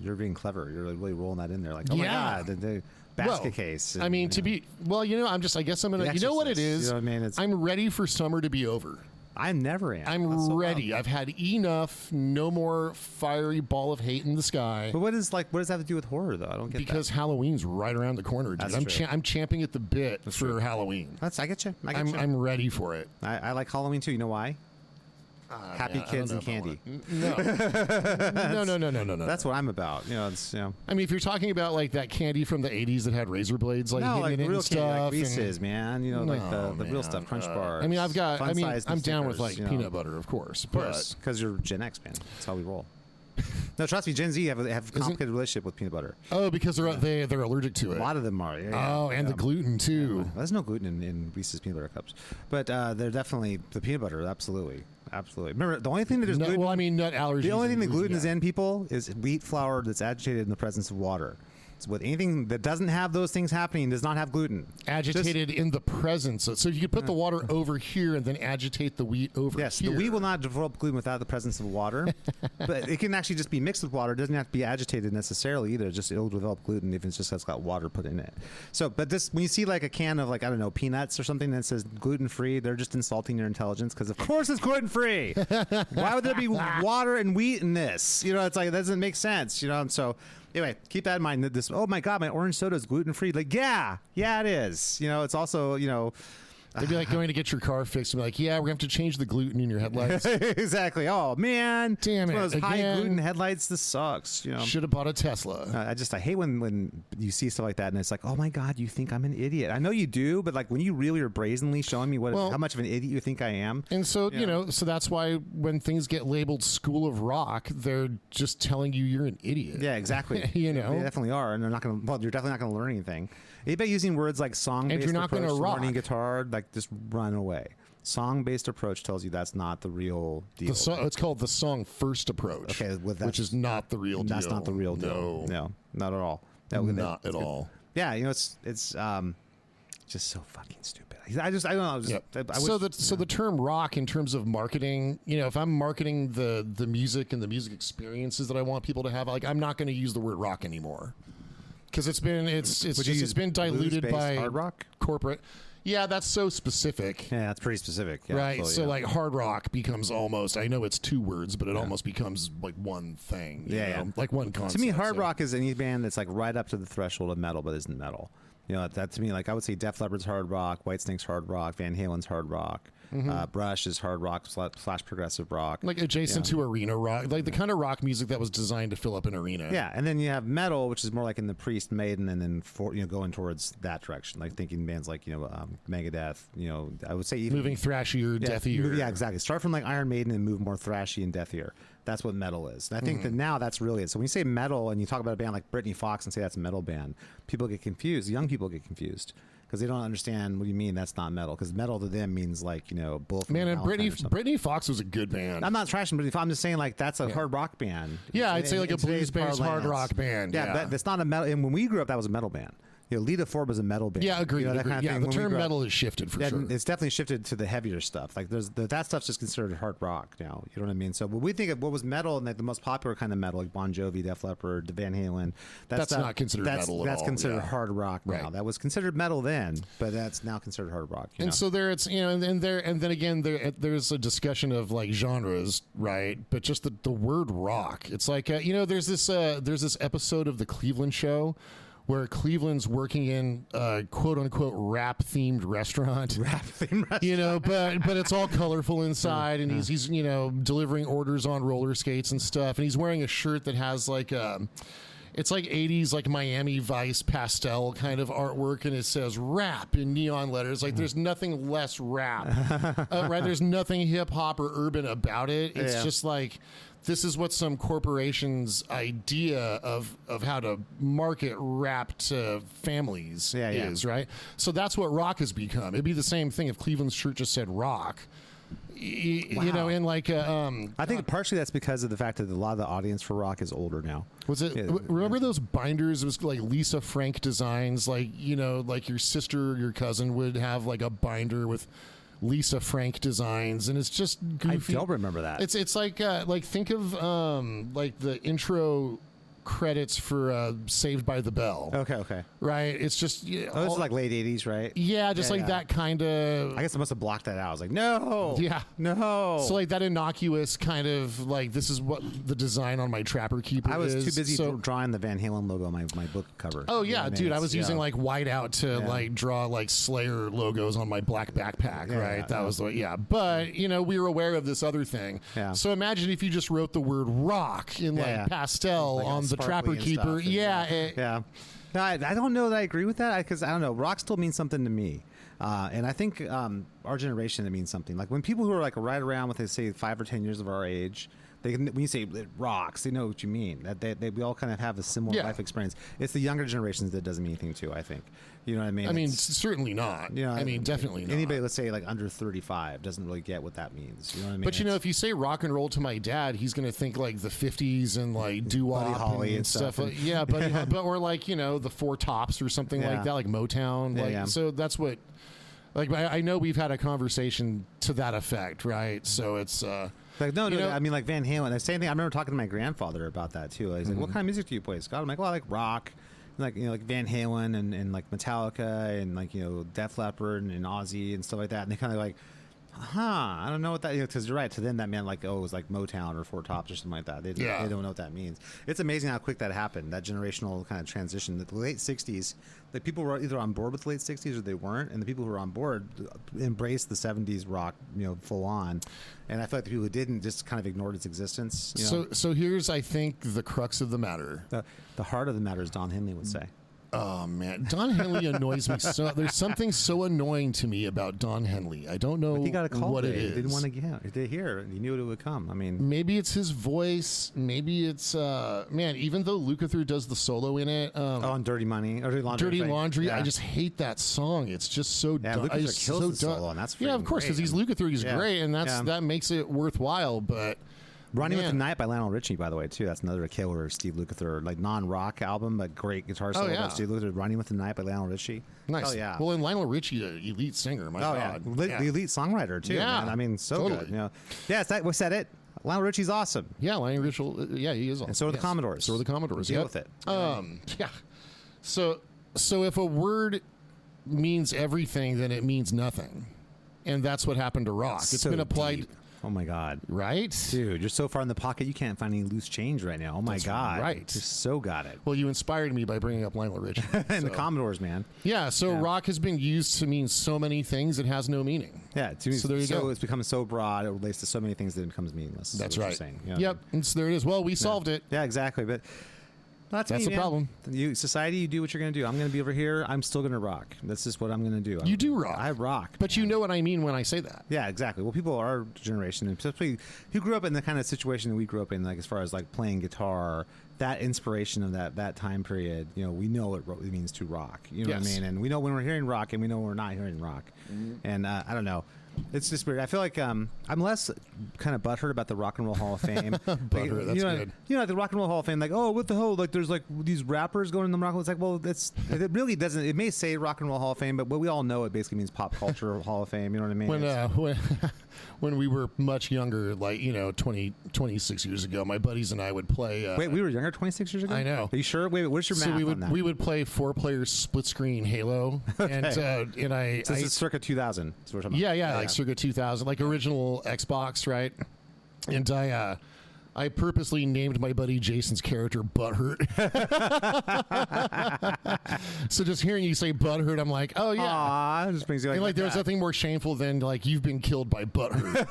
You're being clever. You're really rolling that in there. Like, oh my Yeah. god, the basket Well, case. I mean, I guess I'm gonna. The You know what it Exorcist, is? you know what I mean? It's- I'm ready for summer to be over. I never am. I'm That's so ready. wild. I've had enough. No more fiery ball of hate in the sky. But what does that have to do with horror, though? I don't get Because Halloween's right around the corner, dude. That's I'm true. I'm champing at the bit for true. Halloween. that. I get you. I get you. I'm ready for it. I like Halloween too. You know why? Happy man, I kids don't and know if candy. I want- No. That's what I'm about. You know, it's I mean, if you're talking about like that candy from the '80s that had razor blades, like no, hidden like in it real and candy, like stuff, and- Reese's, man. You know, like No, the real man. stuff, Crunch bars. I mean, I'm down with like Snickers, you know. peanut butter, of course, but because you're Gen X, man. That's how we roll. No, trust me, Gen Z have a complicated relationship with peanut butter. oh, because they're allergic to A it. lot of them are. Yeah, Oh, and the gluten too. There's no gluten in Reese's peanut butter cups, but they're definitely the peanut butter. Absolutely. Remember, the only thing that there's No, gluten. well, I mean, nut allergies. The only thing and that gluten is yeah. in, people, is wheat flour that's agitated in the presence of water. So with anything that doesn't have those things happening, does not have gluten. agitated in the presence. So you could put the water over here and then agitate the wheat over Yes, here. the wheat will not develop gluten without the presence of water, but it can actually just be mixed with water. It doesn't have to be agitated necessarily either. Just it'll develop gluten if it's just it's got water put in it. So, but this when you see like a can of like I don't know peanuts or something that says gluten free, they're just insulting your intelligence because of course it's gluten free. Why would there be water and wheat in this? You know, it's like it doesn't make sense. You know, and so. Anyway, keep that in mind. That this, oh my God, my orange soda is gluten free. Like, yeah, it is. You know, it's also, you know, They'd be like going to get your car fixed and be like, yeah, we're going to have to change the gluten in your headlights. exactly. Oh man, Damn it's one it. of those high Again. gluten headlights. This sucks. You know. Should have bought a Tesla. I hate when you see stuff like that and it's like, oh my God, you think I'm an idiot. I know you do, but like when you really are brazenly showing me how much of an idiot you think I am. And so, you know, so that's why when things get labeled School of Rock, they're just telling you you're an idiot. Yeah, exactly. You know? They definitely are, and they're not going to. Well, you're definitely not going to learn anything. Anybody using words like song-based And you're not approach gonna to rock. learning guitar, like just run away. Song-based approach tells you that's not the real deal. It's called the song first approach. Okay, with that- which is not the real deal. That's not the real deal. No, not at all. Not at all. Yeah, you know, it's just so fucking stupid. I don't know. Yep. I So wish- the term rock in terms of marketing, you know, if I'm marketing the music and the music experiences that I want people to have, like I'm not going to use the word rock anymore because it's been diluted blues-based by hard rock. corporate. Yeah, that's so specific. Yeah, that's pretty specific. Yeah, Right, absolutely, so yeah. like hard rock becomes almost, I know it's two words, but it almost becomes like one thing. You know? Like one concept. To me, hard so- rock is any band that's like right up to the threshold of metal, but isn't metal. You know, that to me, like I would say Def Leppard's hard rock, Whitesnake's hard rock, Van Halen's hard rock, Brush is hard rock slash progressive rock. like adjacent to arena rock, like the kind of rock music that was designed to fill up an arena. Yeah, and then you have metal, which is more like in the Priest, Maiden, and then going towards that direction, like thinking bands like Megadeth. You know, I would say even Moving thrashier, deathier. Yeah, exactly. Start from like Iron Maiden and move more thrashy and deathier. That's what metal is. And I think that now that's really it. So when you say metal and you talk about a band like Britney Fox and say that's a metal band, people get confused. Young people get confused because they don't understand what you mean that's not metal. Because metal to them means like Bullet for Man, and Valentine or something. Brittany Fox was a good band. I'm not trashing Britney Fox. I'm just saying like that's a hard rock band. Yeah, I'd say like a today's blues-based hard parlance. rock band. Yeah. That's not a metal. And when we grew up, that was a metal band. Lita Ford was a metal band. Yeah, agreed. You know, that agreed. kind of Yeah, thing. the When we term grew up, metal has shifted for sure. it's definitely shifted to the heavier stuff. Like that stuff's just considered hard rock now. You know what I mean? So when we think of what was metal and like the most popular kind of metal, like Bon Jovi, Def Leppard, Van Halen, That's not considered metal at That's all, considered yeah. hard rock now. Right. That was considered metal then, but that's now considered hard rock. You know? And so there, it's and then again there's a discussion of like genres, right? But just the word rock, it's like there's this episode of the Cleveland Show where Cleveland's working in quote unquote rap themed restaurant. Rap theme restaurant. But it's all colorful inside, and he's delivering orders on roller skates and stuff, and he's wearing a shirt that has like it's like 80s like Miami Vice pastel kind of artwork, and it says rap in neon letters. Like there's nothing less rap, right? There's nothing hip hop or urban about it. It's just like this is what some corporation's idea of how to market rap to families is, right? So that's what rock has become. It'd be the same thing if Cleveland's shirt just said rock. You know, in like I think partially that's because of the fact that a lot of the audience for rock is older now. was it? Remember those binders? It was like Lisa Frank designs, like like your sister or your cousin would have like a binder with Lisa Frank designs, and it's just goofy. I don't remember that. It's like think of like the intro credits for Saved by the Bell. Okay. Right? It's just Oh, this is like late 80s, right? yeah, just like that kind of. I guess I must have blocked that out. I was like, no. Yeah. No. So like that innocuous kind of like, this is what the design on my Trapper Keeper I was is. too busy So, drawing the Van Halen logo on my book cover. oh You know yeah, what mean? dude, I It's- was using yeah. like whiteout to like draw like Slayer logos on my black backpack, Yeah, right? yeah, That yeah. was the But we were aware of this other thing. Yeah. So imagine if you just wrote the word rock in like Yeah. pastel Like, on the sparkly Trapper and Keeper. stuff, and Yeah. Yeah. No, I don't know that I agree with that because I don't know. Rock still means something to me. And I think our generation, it means something. Like when people who are like right around with, say, 5 or 10 years of our age, when you say it rocks, they know what you mean. That we all kind of have a similar Yeah. life experience. It's the younger generations that doesn't mean anything to, I think. You know what I mean? I mean, It's- certainly not. Definitely not. Anybody, let's say, like under 35 doesn't really get what that means. You know what I mean? But if you say rock and roll to my dad, he's going to think like the 50s and like doo-wop Buddy Holly and stuff. and- Yeah, but or like, the Four Tops or something like Yeah. that, like Motown. Yeah, Like yeah. So that's what, like, I know we've had a conversation to that effect, right? So it's, Like no, You know- I mean like Van Halen. The same thing. I remember talking to my grandfather about that too. He's like, "What kind of music do you play, Scott?" I'm like, "Well, I like rock, like like Van Halen and like Metallica and like Def Leppard and Ozzy and stuff like that." And they kind of like, I don't know what that, because you're right. To them, that meant like, oh, it was like Motown or Four Tops or something like that. They don't know what that means. It's amazing how quick that happened. That generational kind of transition. The late '60s, the people were either on board with the late '60s or they weren't, and the people who were on board embraced the '70s rock, full on. And I feel like the people who didn't just kind of ignored its existence. so here's, I think, the crux of the matter. The heart of the matter, as Don Henley would say. Oh man, Don Henley annoys me so. There's something so annoying to me about Don Henley. I don't know He got a call what it today. is. He didn't want to get. He did hear. He knew it would come. I mean, Maybe it's his voice. Maybe it's man. Even though Lukather does the solo in it, on Dirty Money or Dirty Laundry. Dirty I think. Laundry. Yeah. I just hate that song. It's just so. Yeah, dumb. Lukather It's kills so the solo, and that's yeah, of freaking course, because great. he's Lukather. He's Yeah. great, and Yeah. that makes it worthwhile. But Running with the man. Night by Lionel Richie, by the way, too. That's another killer Steve Lukather, like non-rock album, but great guitar solo. yeah. by Steve Lukather. Running with the Night by Lionel Richie. Nice. Oh yeah. Well, and Lionel Richie, the elite singer. My Oh yeah. God. The elite songwriter too. Yeah. Man. I mean, so Totally. good. Yeah, we said it. Lionel Richie's awesome. Yeah, Lionel Richie. Yeah, he is. Awesome. And so are the Yes. Commodores. So are the Commodores. Deal Yep. with it. Yeah. So if a word means everything, then it means nothing, and that's what happened to rock. It's So been applied, deep. Oh my God. right? Dude, you're so far in the pocket you can't find any loose change right now. Oh my That's God. right. You so got it. Well, you inspired me by bringing up Lionel Richie. And the So- Commodores, man. Yeah. So rock has been used to mean so many things. It has no meaning. Yeah, So there you go. It's become so broad, it relates to so many things that it becomes meaningless. is That's what right. You're saying. You know? Yep. And so there it is. Well, we solved it. Yeah, exactly. But that's That's me, the man. problem. Society, you do what you're going to do. I'm going to be over here. I'm still going to rock. That's just what I'm going to do. You do rock. I rock. But you know what I mean when I say that. Yeah, exactly. Well, people our generation, and especially who grew up in the kind of situation that we grew up in, like as far as like playing guitar, that inspiration of that time period, we know what it means to rock. You know what I Yes. mean? And we know when we're hearing rock, and we know when we're not hearing rock. And I don't know. It's just weird. I feel like I'm less kind of butthurt about the Rock and Roll Hall of Fame. Butthurt, that's good. Like the Rock and Roll Hall of Fame, like, oh, what the hell? Like, there's like these rappers going in the rock. It's like, well, it really doesn't. It may say Rock and Roll Hall of Fame, but we all know it basically means Pop Culture Hall of Fame. You know what I mean? When we were much younger, like 26 years ago, my buddies and I would play. Wait, we were younger 26 years ago? I know. Are you sure? Wait, what's your math So on that? we would play 4-player split screen Halo, and So this is circa 2000. That's what we're talking about. yeah, like circa 2000, like original Xbox, right? And I purposely named my buddy Jason's character Butthurt. So just hearing you say Butthurt, I'm like, oh yeah. Aw, it just brings you like, And like there's that. nothing more shameful than like you've been killed by Butthurt.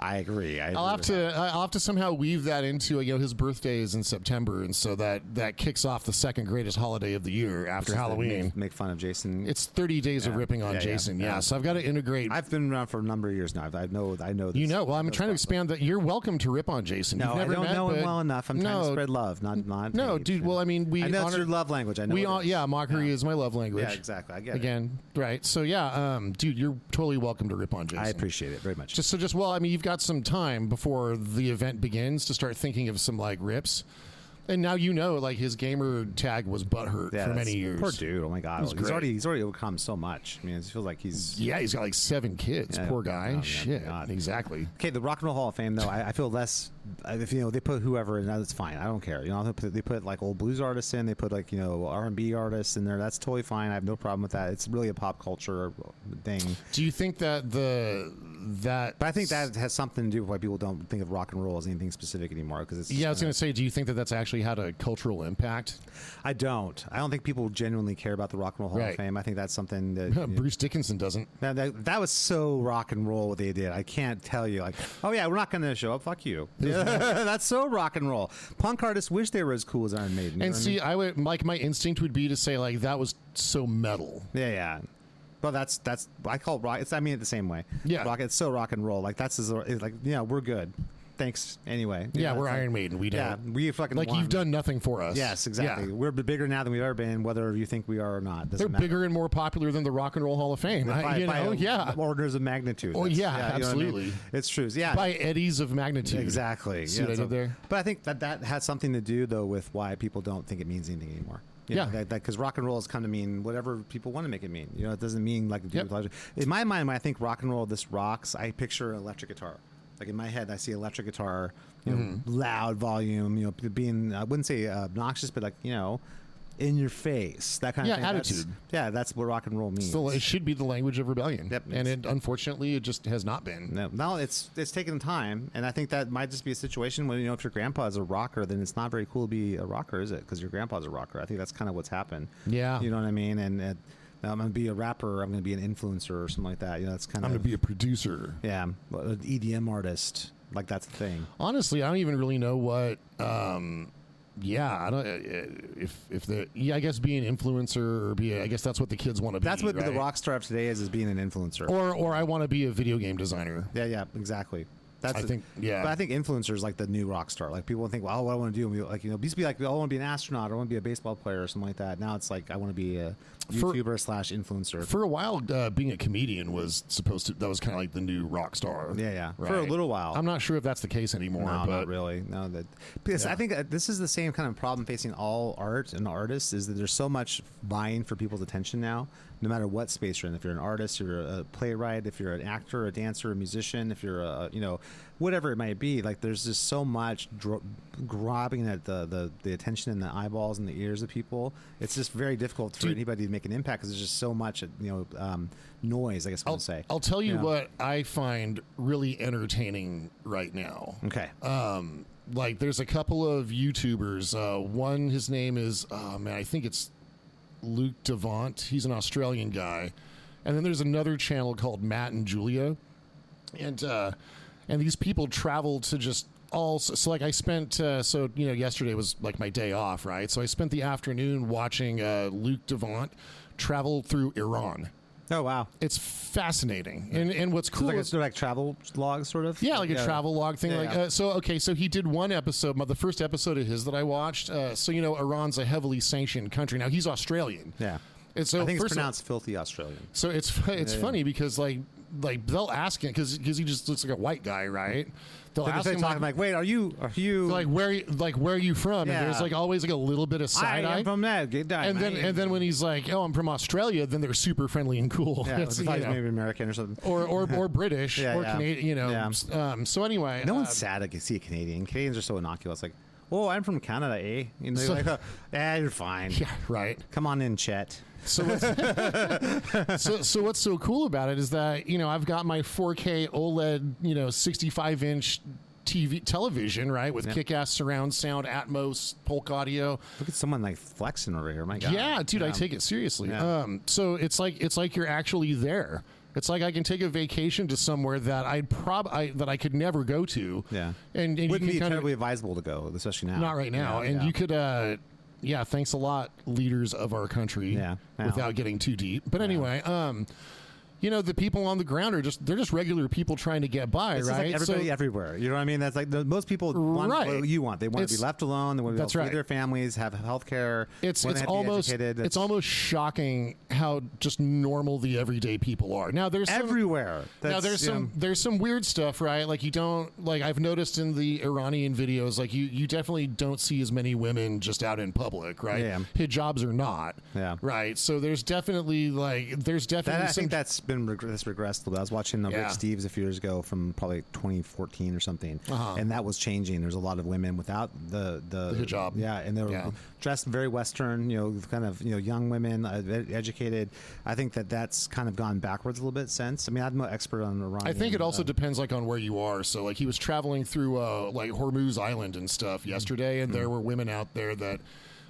I agree. I'll have to somehow weave that into his birthday is in September, and so that kicks off the second greatest holiday of the year after Halloween. Make fun of Jason. It's 30 days of ripping on Jason. Yeah, so I've got to integrate. I've been around for a number of years now. I know this. Well, I'm trying to expand that. You're welcome to rip on Jason. No, You've never I don't met, know him but- well enough. I'm trying to spread love, not No, hate. dude. Well, I mean, we I know it's honor your love language. I know we it all, is. yeah, mockery is my love language. Yeah, exactly. I get it. Again, right? So yeah, dude, you're totally welcome to rip on Jason. I appreciate it very much. Well, I mean, you've got some time before the event begins to start thinking of some like rips. And now like his gamer tag was butthurt for many years. Poor dude. Oh my god. was great. He's already overcome so much. I mean, it feels like he's He's got like 7 kids. Yeah. Poor guy. Oh, Shit. God. Exactly. okay. The Rock and Roll Hall of Fame, though, I feel less. If they put whoever in, that's fine. I don't care. They put like old blues artists in. They put like R&B artists in there. That's totally fine. I have no problem with that. It's really a pop culture thing. Do you think that But I think that has something to do with why people don't think of rock and roll as anything specific anymore. Because it's I was going to say, do you think that that's actually had a cultural impact? I don't think people genuinely care about the Rock and Roll Hall Right. of Fame. I think that's something that Bruce Dickinson doesn't. that was so rock and roll what they did. I can't tell you like, oh yeah, we're not going to show up. Fuck you. That's so rock and roll. Punk artists wish they were as cool as Iron Maiden. You know And what I see, mean? I would like my instinct would be to say like that was so metal. Yeah. Well, that's I call it rock. I mean it the same way. Yeah. Rock. It's so rock and roll. Like it's like we're good. Thanks anyway. Yeah, we're it's like- Iron Maiden. We don't. Yeah, we fucking Like won. you've done nothing for us. Yes, exactly. Yeah. We're bigger now than we've ever been, whether you think we are or not. They're Doesn't matter. bigger and more popular than the Rock and Roll Hall of Fame. By orders of magnitude. Oh, That's- yeah, you know what I mean? absolutely. It's true. Yeah. By eddies of magnitude. Exactly. See what I did there? But I think that has something to do though with why people don't think it means anything anymore. Yeah. Because rock and roll has come to mean whatever people want to make it mean. It doesn't mean like Yep. in my mind when I think rock and roll, this rocks, I picture an electric guitar. Like in my head, I see electric guitar, loud volume, being I wouldn't say obnoxious, but like in your face, that kind of thing. attitude. That's what rock and roll means. So it should be the language of rebellion. Yep. And unfortunately, it just has not been. No, it's taken time, and I think that might just be a situation where if your grandpa is a rocker, then it's not very cool to be a rocker, is it? Because your grandpa's a rocker. I think that's kind of what's happened. Yeah. You know what I mean? And I'm going to be a rapper. I'm going to be an influencer or something like that. That's kind I'm of going to be a producer. an EDM artist. Like that's the thing. Honestly, I don't even really know what. I don't. I guess be an influencer or I guess that's what the kids want to be. That's what the right? rock star of today is being an influencer. Or I want to be a video game designer. Yeah, exactly. But I think influencer is like the new rock star. Like people think, well, what I want to do, like used to be like, I want to be an astronaut, or I want to be a baseball player, or something like that. Now it's like I want to be a YouTuber / influencer. For a while, being a comedian was that was kind of like the new rock star. Yeah. Right? For a little while. I'm not sure if that's the case anymore. No, but not really. No, because Yeah. I think this is the same kind of problem facing all art and artists is that there's so much vying for people's attention now, no matter what space you're in. If you're an artist, you're a playwright, if you're an actor, a dancer, a musician, if you're whatever it might be, like there's just so much grabbing at the attention and the eyeballs and the ears of people. It's just very difficult for anybody to make an impact because there's just so much noise, I guess I would say. I'll tell you what I find really entertaining right now. Okay. Like there's a couple of YouTubers. One, his name is I think it's Luke Devant. He's an Australian guy. And then there's another channel called Matt and Julia. And these people travel to just so like I spent yesterday was like my day off, right? So I spent the afternoon watching Luke Devant travel through Iran. Oh wow, it's fascinating. And what's cool is like travel log sort of. Yeah, like a travel log thing. Yeah, So he did one episode, the first episode of his that I watched. Iran's a heavily sanctioned country. Now he's Australian. Yeah. And so I think it's pronounced filthy Australian. So it's funny because like they'll ask him because he just looks like a white guy, right? They'll ask him like, wait, are you like where are you from? Yeah. And there's like always like a little bit of side eye. I'm from that. And then when he's like, oh, I'm from Australia, then they're super friendly and cool. Yeah, it's maybe American or something, or British or Canadian. Yeah. So anyway, no one's sad to see a Canadian. Canadians are so innocuous. Like, oh, I'm from Canada, eh? You're fine. Yeah, right. Come on in, Chet. So what's so cool about it is that I've got my 4K OLED 65-inch television, right, with kick-ass surround sound, Atmos, Polk audio. Look at someone like flexing over here. My God. Yeah, dude, I take it seriously. Yeah. So it's like you're actually there. It's like I can take a vacation to somewhere that I could never go to. Yeah, and wouldn't be terribly advisable to go, especially now. Not right now, and you could. Yeah, thanks a lot, leaders of our country. Yeah, without getting too deep. But anyway, the people on the ground they're just regular people trying to get by, it's right? Like everybody everywhere. You know what I mean? That's like most people want what you want. They want to be left alone. They want to be able to feed their families, have health care. It's almost shocking how just normal the everyday people are. Now there's Everywhere. now That's, there's some weird stuff, right? Like you don't like I've noticed in the Iranian videos, like you definitely don't see as many women just out in public, right? Yeah. Hijabs or not, Yeah. right? So there's definitely That, I some think that's been that's regressed a little bit. I was watching Yeah. Rick Steves a few years ago from probably 2014 or something, Uh-huh. and that was changing. There's a lot of women without the hijab. Yeah, and they were Yeah. dressed very Western, kind of young women, educated. I think that's kind of gone backwards a little bit since. I mean, I'm no expert on Iran. I think it also depends like on where you are. So like he was traveling through like Hormuz Island and stuff yesterday, and there were women out there that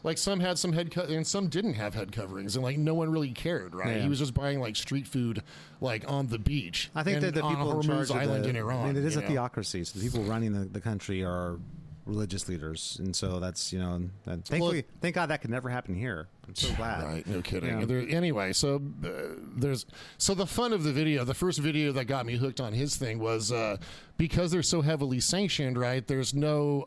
like some had some and some didn't have head coverings, and like no one really cared, right? Yeah. He was just buying like street food like on the beach. I think and that the on people in Hormuz charge Island of in Iran. I mean, it is you a know? theocracy. So the people running the country are religious leaders, and so that's and thankfully, thank God that could never happen here. I'm so glad. Right, no kidding. Yeah. Anyway, so the fun of the video. The first video that got me hooked on his thing was because they're so heavily sanctioned. Right, there's no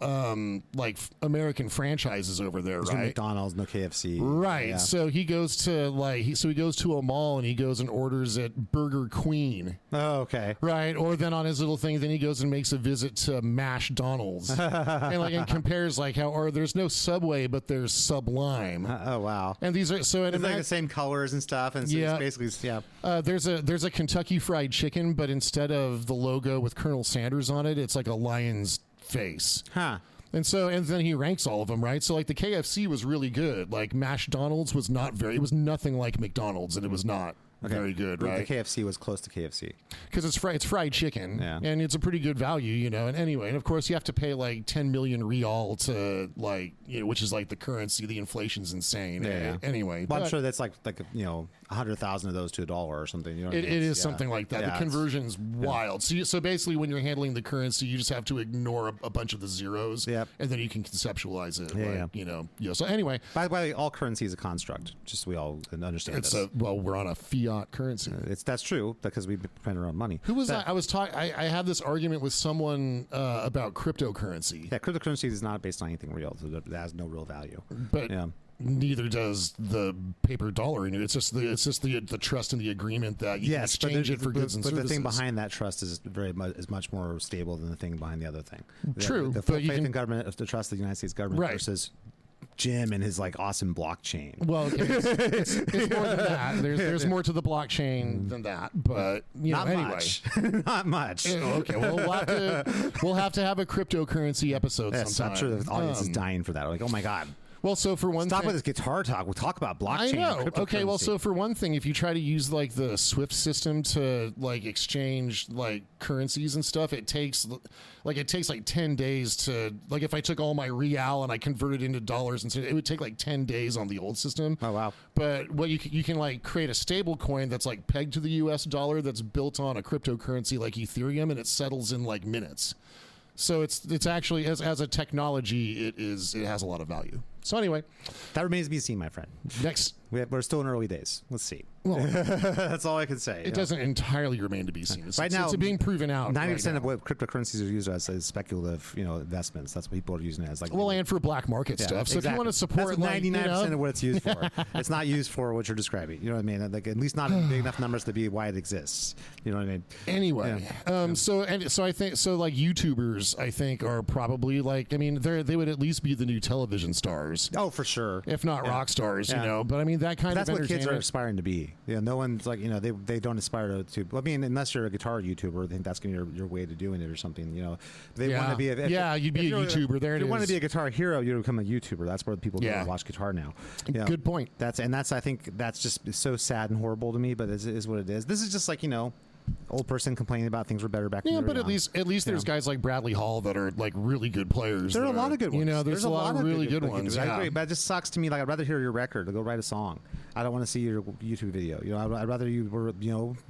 like American franchises over there. There's no right, McDonald's, no KFC. right. Yeah. So he goes to he goes to a mall and he goes and orders at Burger Queen. Oh, okay. Right, or then on his little thing, then he goes and makes a visit to Mash Donald's, and compares like how, or there's no Subway, but there's Sublime, Oh, wow. and these are so. And It's like the same colors and stuff, and so Yeah. it's basically there's a Kentucky Fried Chicken, but instead of the logo with Colonel Sanders on it, it's like a lion's face. Huh. And then he ranks all of them, right? So like the KFC was really good. Like Mash Donald's was not very. It was nothing like McDonald's, and it was not very good, But right? The KFC was close to KFC. Because it's fried chicken, Yeah. and it's a pretty good value, And anyway, and of course you have to pay like 10 million rial to which is like the currency. The inflation's insane. Yeah. Anyway, Well, I'm but sure that's like 100,000 of those to $1 or something. You know what I it mean? is Yeah. something like that. Yeah, The conversion's wild. So basically, when you're handling the currency, you just have to ignore a bunch of the zeros, Yep. and then you can conceptualize it. Yeah, So anyway, By the way, all currency is a construct. Just so we all understand it's this. we're on a fiat currency. That's true because we print our own money. Who was that? I was talking. I had this argument with someone about cryptocurrency. Yeah, cryptocurrency is not based on anything real, so that has no real value. But Yeah. neither does the paper dollar. It's just the trust and the agreement that you can exchange it for goods and but services. the thing behind that trust is much more stable than the thing behind the other thing. True, the full but you faith can- in government, the trust of the United States government Right. versus Jim and his like awesome blockchain. Well, okay, it's more than that. There's more to the blockchain than that. But Not anyway. much. Not much. Okay, well, we'll have to have a cryptocurrency episode Yes, sometime. I'm sure the audience is dying for that. Like, oh my god, Well, so for one stop thing, with this guitar talk. We'll talk about blockchain. I know. And Okay, well, cryptocurrency. so for one thing, if you try to use like the SWIFT system to like exchange like currencies and stuff, it takes like 10 days to like if I took all my real and I converted into dollars and so it would take like 10 days on the old system. Oh, wow. But what you can like create a stable coin that's like pegged to the US dollar that's built on a cryptocurrency like Ethereum and it settles in like minutes. So it's actually as a technology it has a lot of value. So anyway, that remains to be seen, my friend. next We're still in early days. Let's see. well, That's all I can say. it doesn't entirely remain to be seen. It's, Right now, it's being proven out. 90% right of what cryptocurrencies are used as is speculative, investments. That's what people are using it as. Like, now. Well, and for black market yeah, stuff. So if you want to support, that's like, 99% of what it's used for. It's not used for what you're describing. You know what I mean? Like at least not in big enough numbers to be why it exists. You know what I mean? Anyway, so I think so. Like YouTubers, I think are probably like. I mean, they would at least be the new television stars, Oh, for sure. if not rock stars. Yeah. But I mean that kind That's of what kids are entertainment. aspiring to be. No one's like, they don't aspire to. I mean, unless you're a guitar YouTuber, I think that's going to be your way to doing it or something. They Yeah. want to be. You'd be a YouTuber. There if it you want to is. be a guitar hero, you become a YouTuber. That's where people go Yeah. to watch guitar now. Good point. That's I think that's just so sad and horrible to me, but it is what it is. This is just like old person complaining about things were better back. Yeah, when they but were at least there's guys like Bradley Hall that are like really good players. There are a that lot of good ones. There's a lot of really good ones. I Yeah. agree, but it just sucks to me. Like I'd rather hear your record or go write a song. I don't want to see your YouTube video. I'd rather you were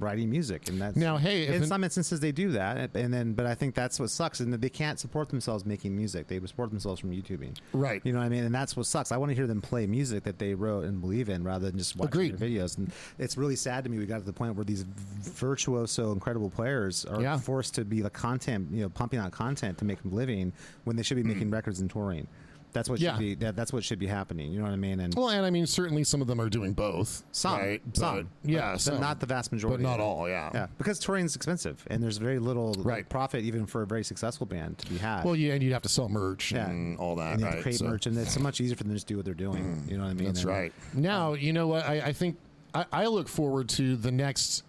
writing music. And that's Now, hey, if in an- some instances they do that, but I think that's what sucks, and that they can't support themselves making music. They support themselves from YouTubing. Right. You know what I mean? And that's what sucks. I want to hear them play music that they wrote and believe in, rather than just watching Agreed. their videos. And it's really sad to me. We got to the point where these virtuoso, incredible players are Yeah. forced to be like content, pumping out content to make a living when they should be making records and touring. That's what should be. That's what should be happening. You know what I mean? And Well, and I mean, certainly some of them are doing both. some, right? some, But, yeah, but some, not the vast majority, but not all. Yeah. Yeah, because touring's expensive, and there's very little Right. profit even for a very successful band to be had. Well, yeah, and you'd have to sell merch Yeah. and all that. and you have right? to create So- merch, and it's so much easier for them to just do what they're doing. You know what I mean? That's And- right. Now, you know what? I think I look forward to the next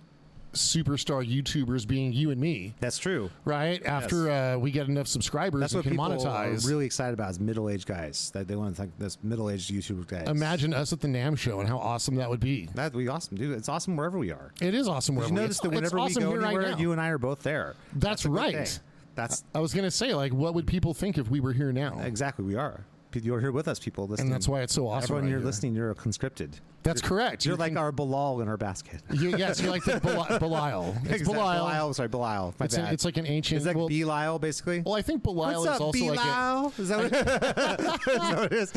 superstar YouTubers being you and me, That's true. right? After we get enough subscribers That's and what can people monetize. are really excited about is middle-aged guys. That they want to like this middle-aged YouTuber guys. Imagine us at the NAMM show and how awesome that would be. That'd be awesome, dude. It's awesome wherever we are. It is awesome. Did Wherever you we- notice that it's whenever awesome we go here right anywhere, now. you and I are both there. That's a good right. thing. That's I was going to say, like, what would people think if we were here now? exactly we are. You're here with us, people. Listening. And that's why it's so awesome. Everyone right you're here. listening, you're conscripted. That's correct. You're You like can- our Bilal in our basket. yes, you're like the Belial. It's Exactly. Belial. Sorry, Belial. My It's, bad. it's like an ancient. is that well, Belial basically? well, I think Belial What's is up, also like. Belial? Is that what it is?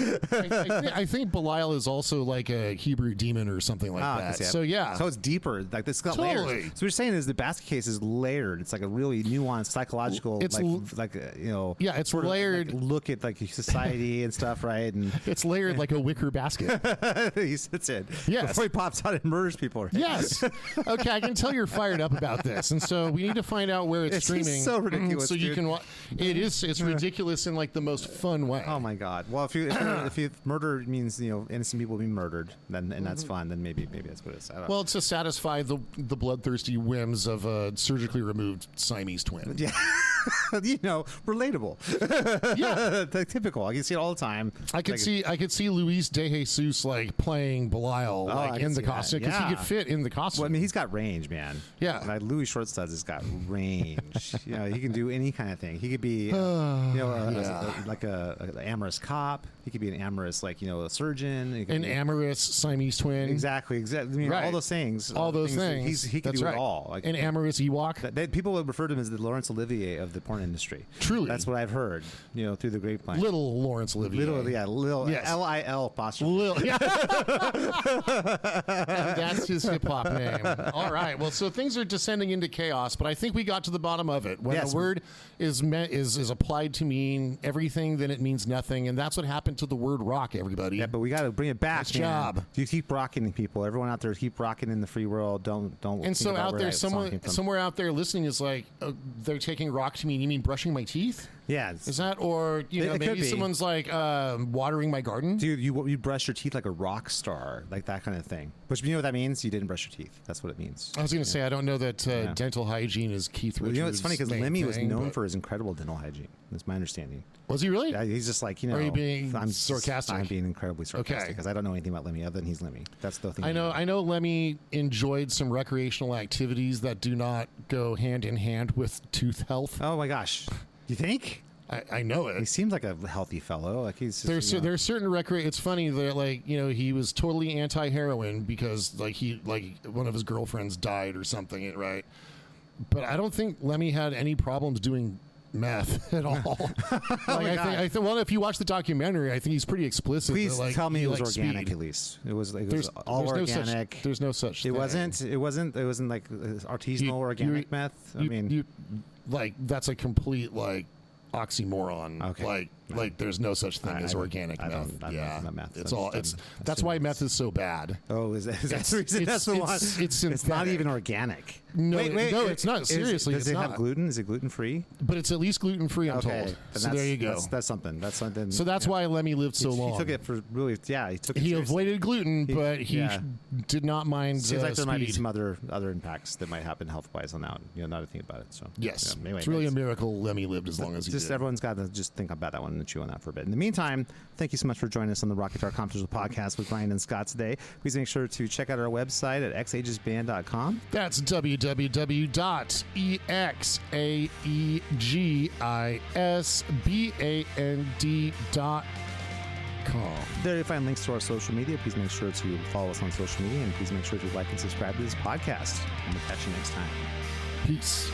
I think Belial is also like a Hebrew demon or something like Ah, I that. can see it. So yeah. So it's deeper. Like this got Totally. layers. So what you're saying is the basket case is layered. It's like a really nuanced psychological, It's you know, Yeah, it's sort of, layered- like, look at like society and stuff, right? And it's layered like a wicker basket. he sits in Yes. before he pops out and murders people. Right? Yes. Okay, I can tell you're fired up about this, and so we need to find out where it's It's just streaming. so ridiculous, So you dude. can. It is. It's ridiculous in like the most fun way. Oh my God! Well, if murder means innocent people being murdered, then and that's fun, then maybe that's what it is. I don't know. Well, it's to satisfy the bloodthirsty whims of a surgically removed Siamese twin. Yeah, relatable. Yeah. Like, typical. I can see it all the time. I could see Luis De Jesus like playing Belial I like can in the see that. costume because Yeah. he could fit in the costume. Well, I mean, he's got range, man. Yeah. Like Louis Shortstuds has got range. He can do any kind of thing. He could be, like an amorous cop. He could be an amorous, a surgeon. He could An be- amorous Siamese twin. Exactly. I mean, Right. all those things. All those things. He can That's do right. it all. Like, An amorous Ewok. people would refer to him as the Laurence Olivier of the porn industry. Truly. That's what I've heard. Through the grapevine. Little Laurence Olivier. Lil, Yes. Lil apostrophe. Lil. Yeah. That's his hip hop name. All right. Well, so things are descending into chaos, but I think we got to the bottom of it. When Yes. a word is applied to mean everything, then it means nothing, and that's what happened to the word rock. Everybody. Yeah, but we got to bring it back. Nice man. job. You keep rocking, people. Everyone out there, keep rocking in the free world. Don't. And think so about out where there, that song came from. somewhere out there listening is like, they're taking rock to mean, you mean brushing my teeth? Yeah. Is that, or It could maybe be. someone's like watering my garden? Dude, you brush your teeth like a rock star, like that kind of thing. But you know what that means? You didn't brush your teeth. That's what it means. I was going to say I don't know that dental hygiene is Keith Well, Richards. it's funny because main Lemmy was thing, known but- for his incredible dental hygiene. That's my understanding. Was he really? Yeah, he's just like, Are you being sarcastic? I'm being incredibly sarcastic Okay. because I don't know anything about Lemmy other than he's Lemmy. That's the thing. I know Lemmy enjoyed some recreational activities that do not go hand in hand with tooth health. Oh my gosh, you think? I know He it. seems like a healthy fellow. Like he's just, There's certain it's funny that he was totally anti-heroin because one of his girlfriends died or something, right? But I don't think Lemmy had any problems doing meth at all. I think well, if you watch the documentary, I think he's pretty explicit. Please that, tell me he it was likes organic speed. at least. It was There's all no organic. there's no such thing. It wasn't like artisanal organic meth. I mean, that's a complete oxymoron. Okay. There's no such thing I as don't- organic I meth. don't know Yeah, about meth. it's I'm all. just- It's I'm that's assuming why it's- meth is so bad. oh, is that the reason? it's- That's the one. it's It's not synthetic. even organic. No, wait, no, it's not. Seriously, does it's it not. have gluten? Is it gluten free? But it's at least gluten free. I'm told. So there you go. That's something. That's something. So that's why Lemmy lived so long. He took it for really. Yeah, he took it. He seriously. avoided gluten, but he yeah. did not mind Seems like there might be speed. some other impacts that might happen health wise on that. Now to think about it. So Yes, yeah, anyway, it's really a thanks. miracle Lemmy lived as long as he Just did. everyone's got to just think about that one and chew on that for a bit. In the meantime, thank you so much for joining us on the Rock Guitar Confidential podcast with Ryan and Scott today. Please make sure to check out our website at xagesband.com. That's www.exagesband.com. There you'll find links to our social media. Please make sure to follow us on social media, and please make sure to like and subscribe to this podcast. And we'll catch you next time. Peace.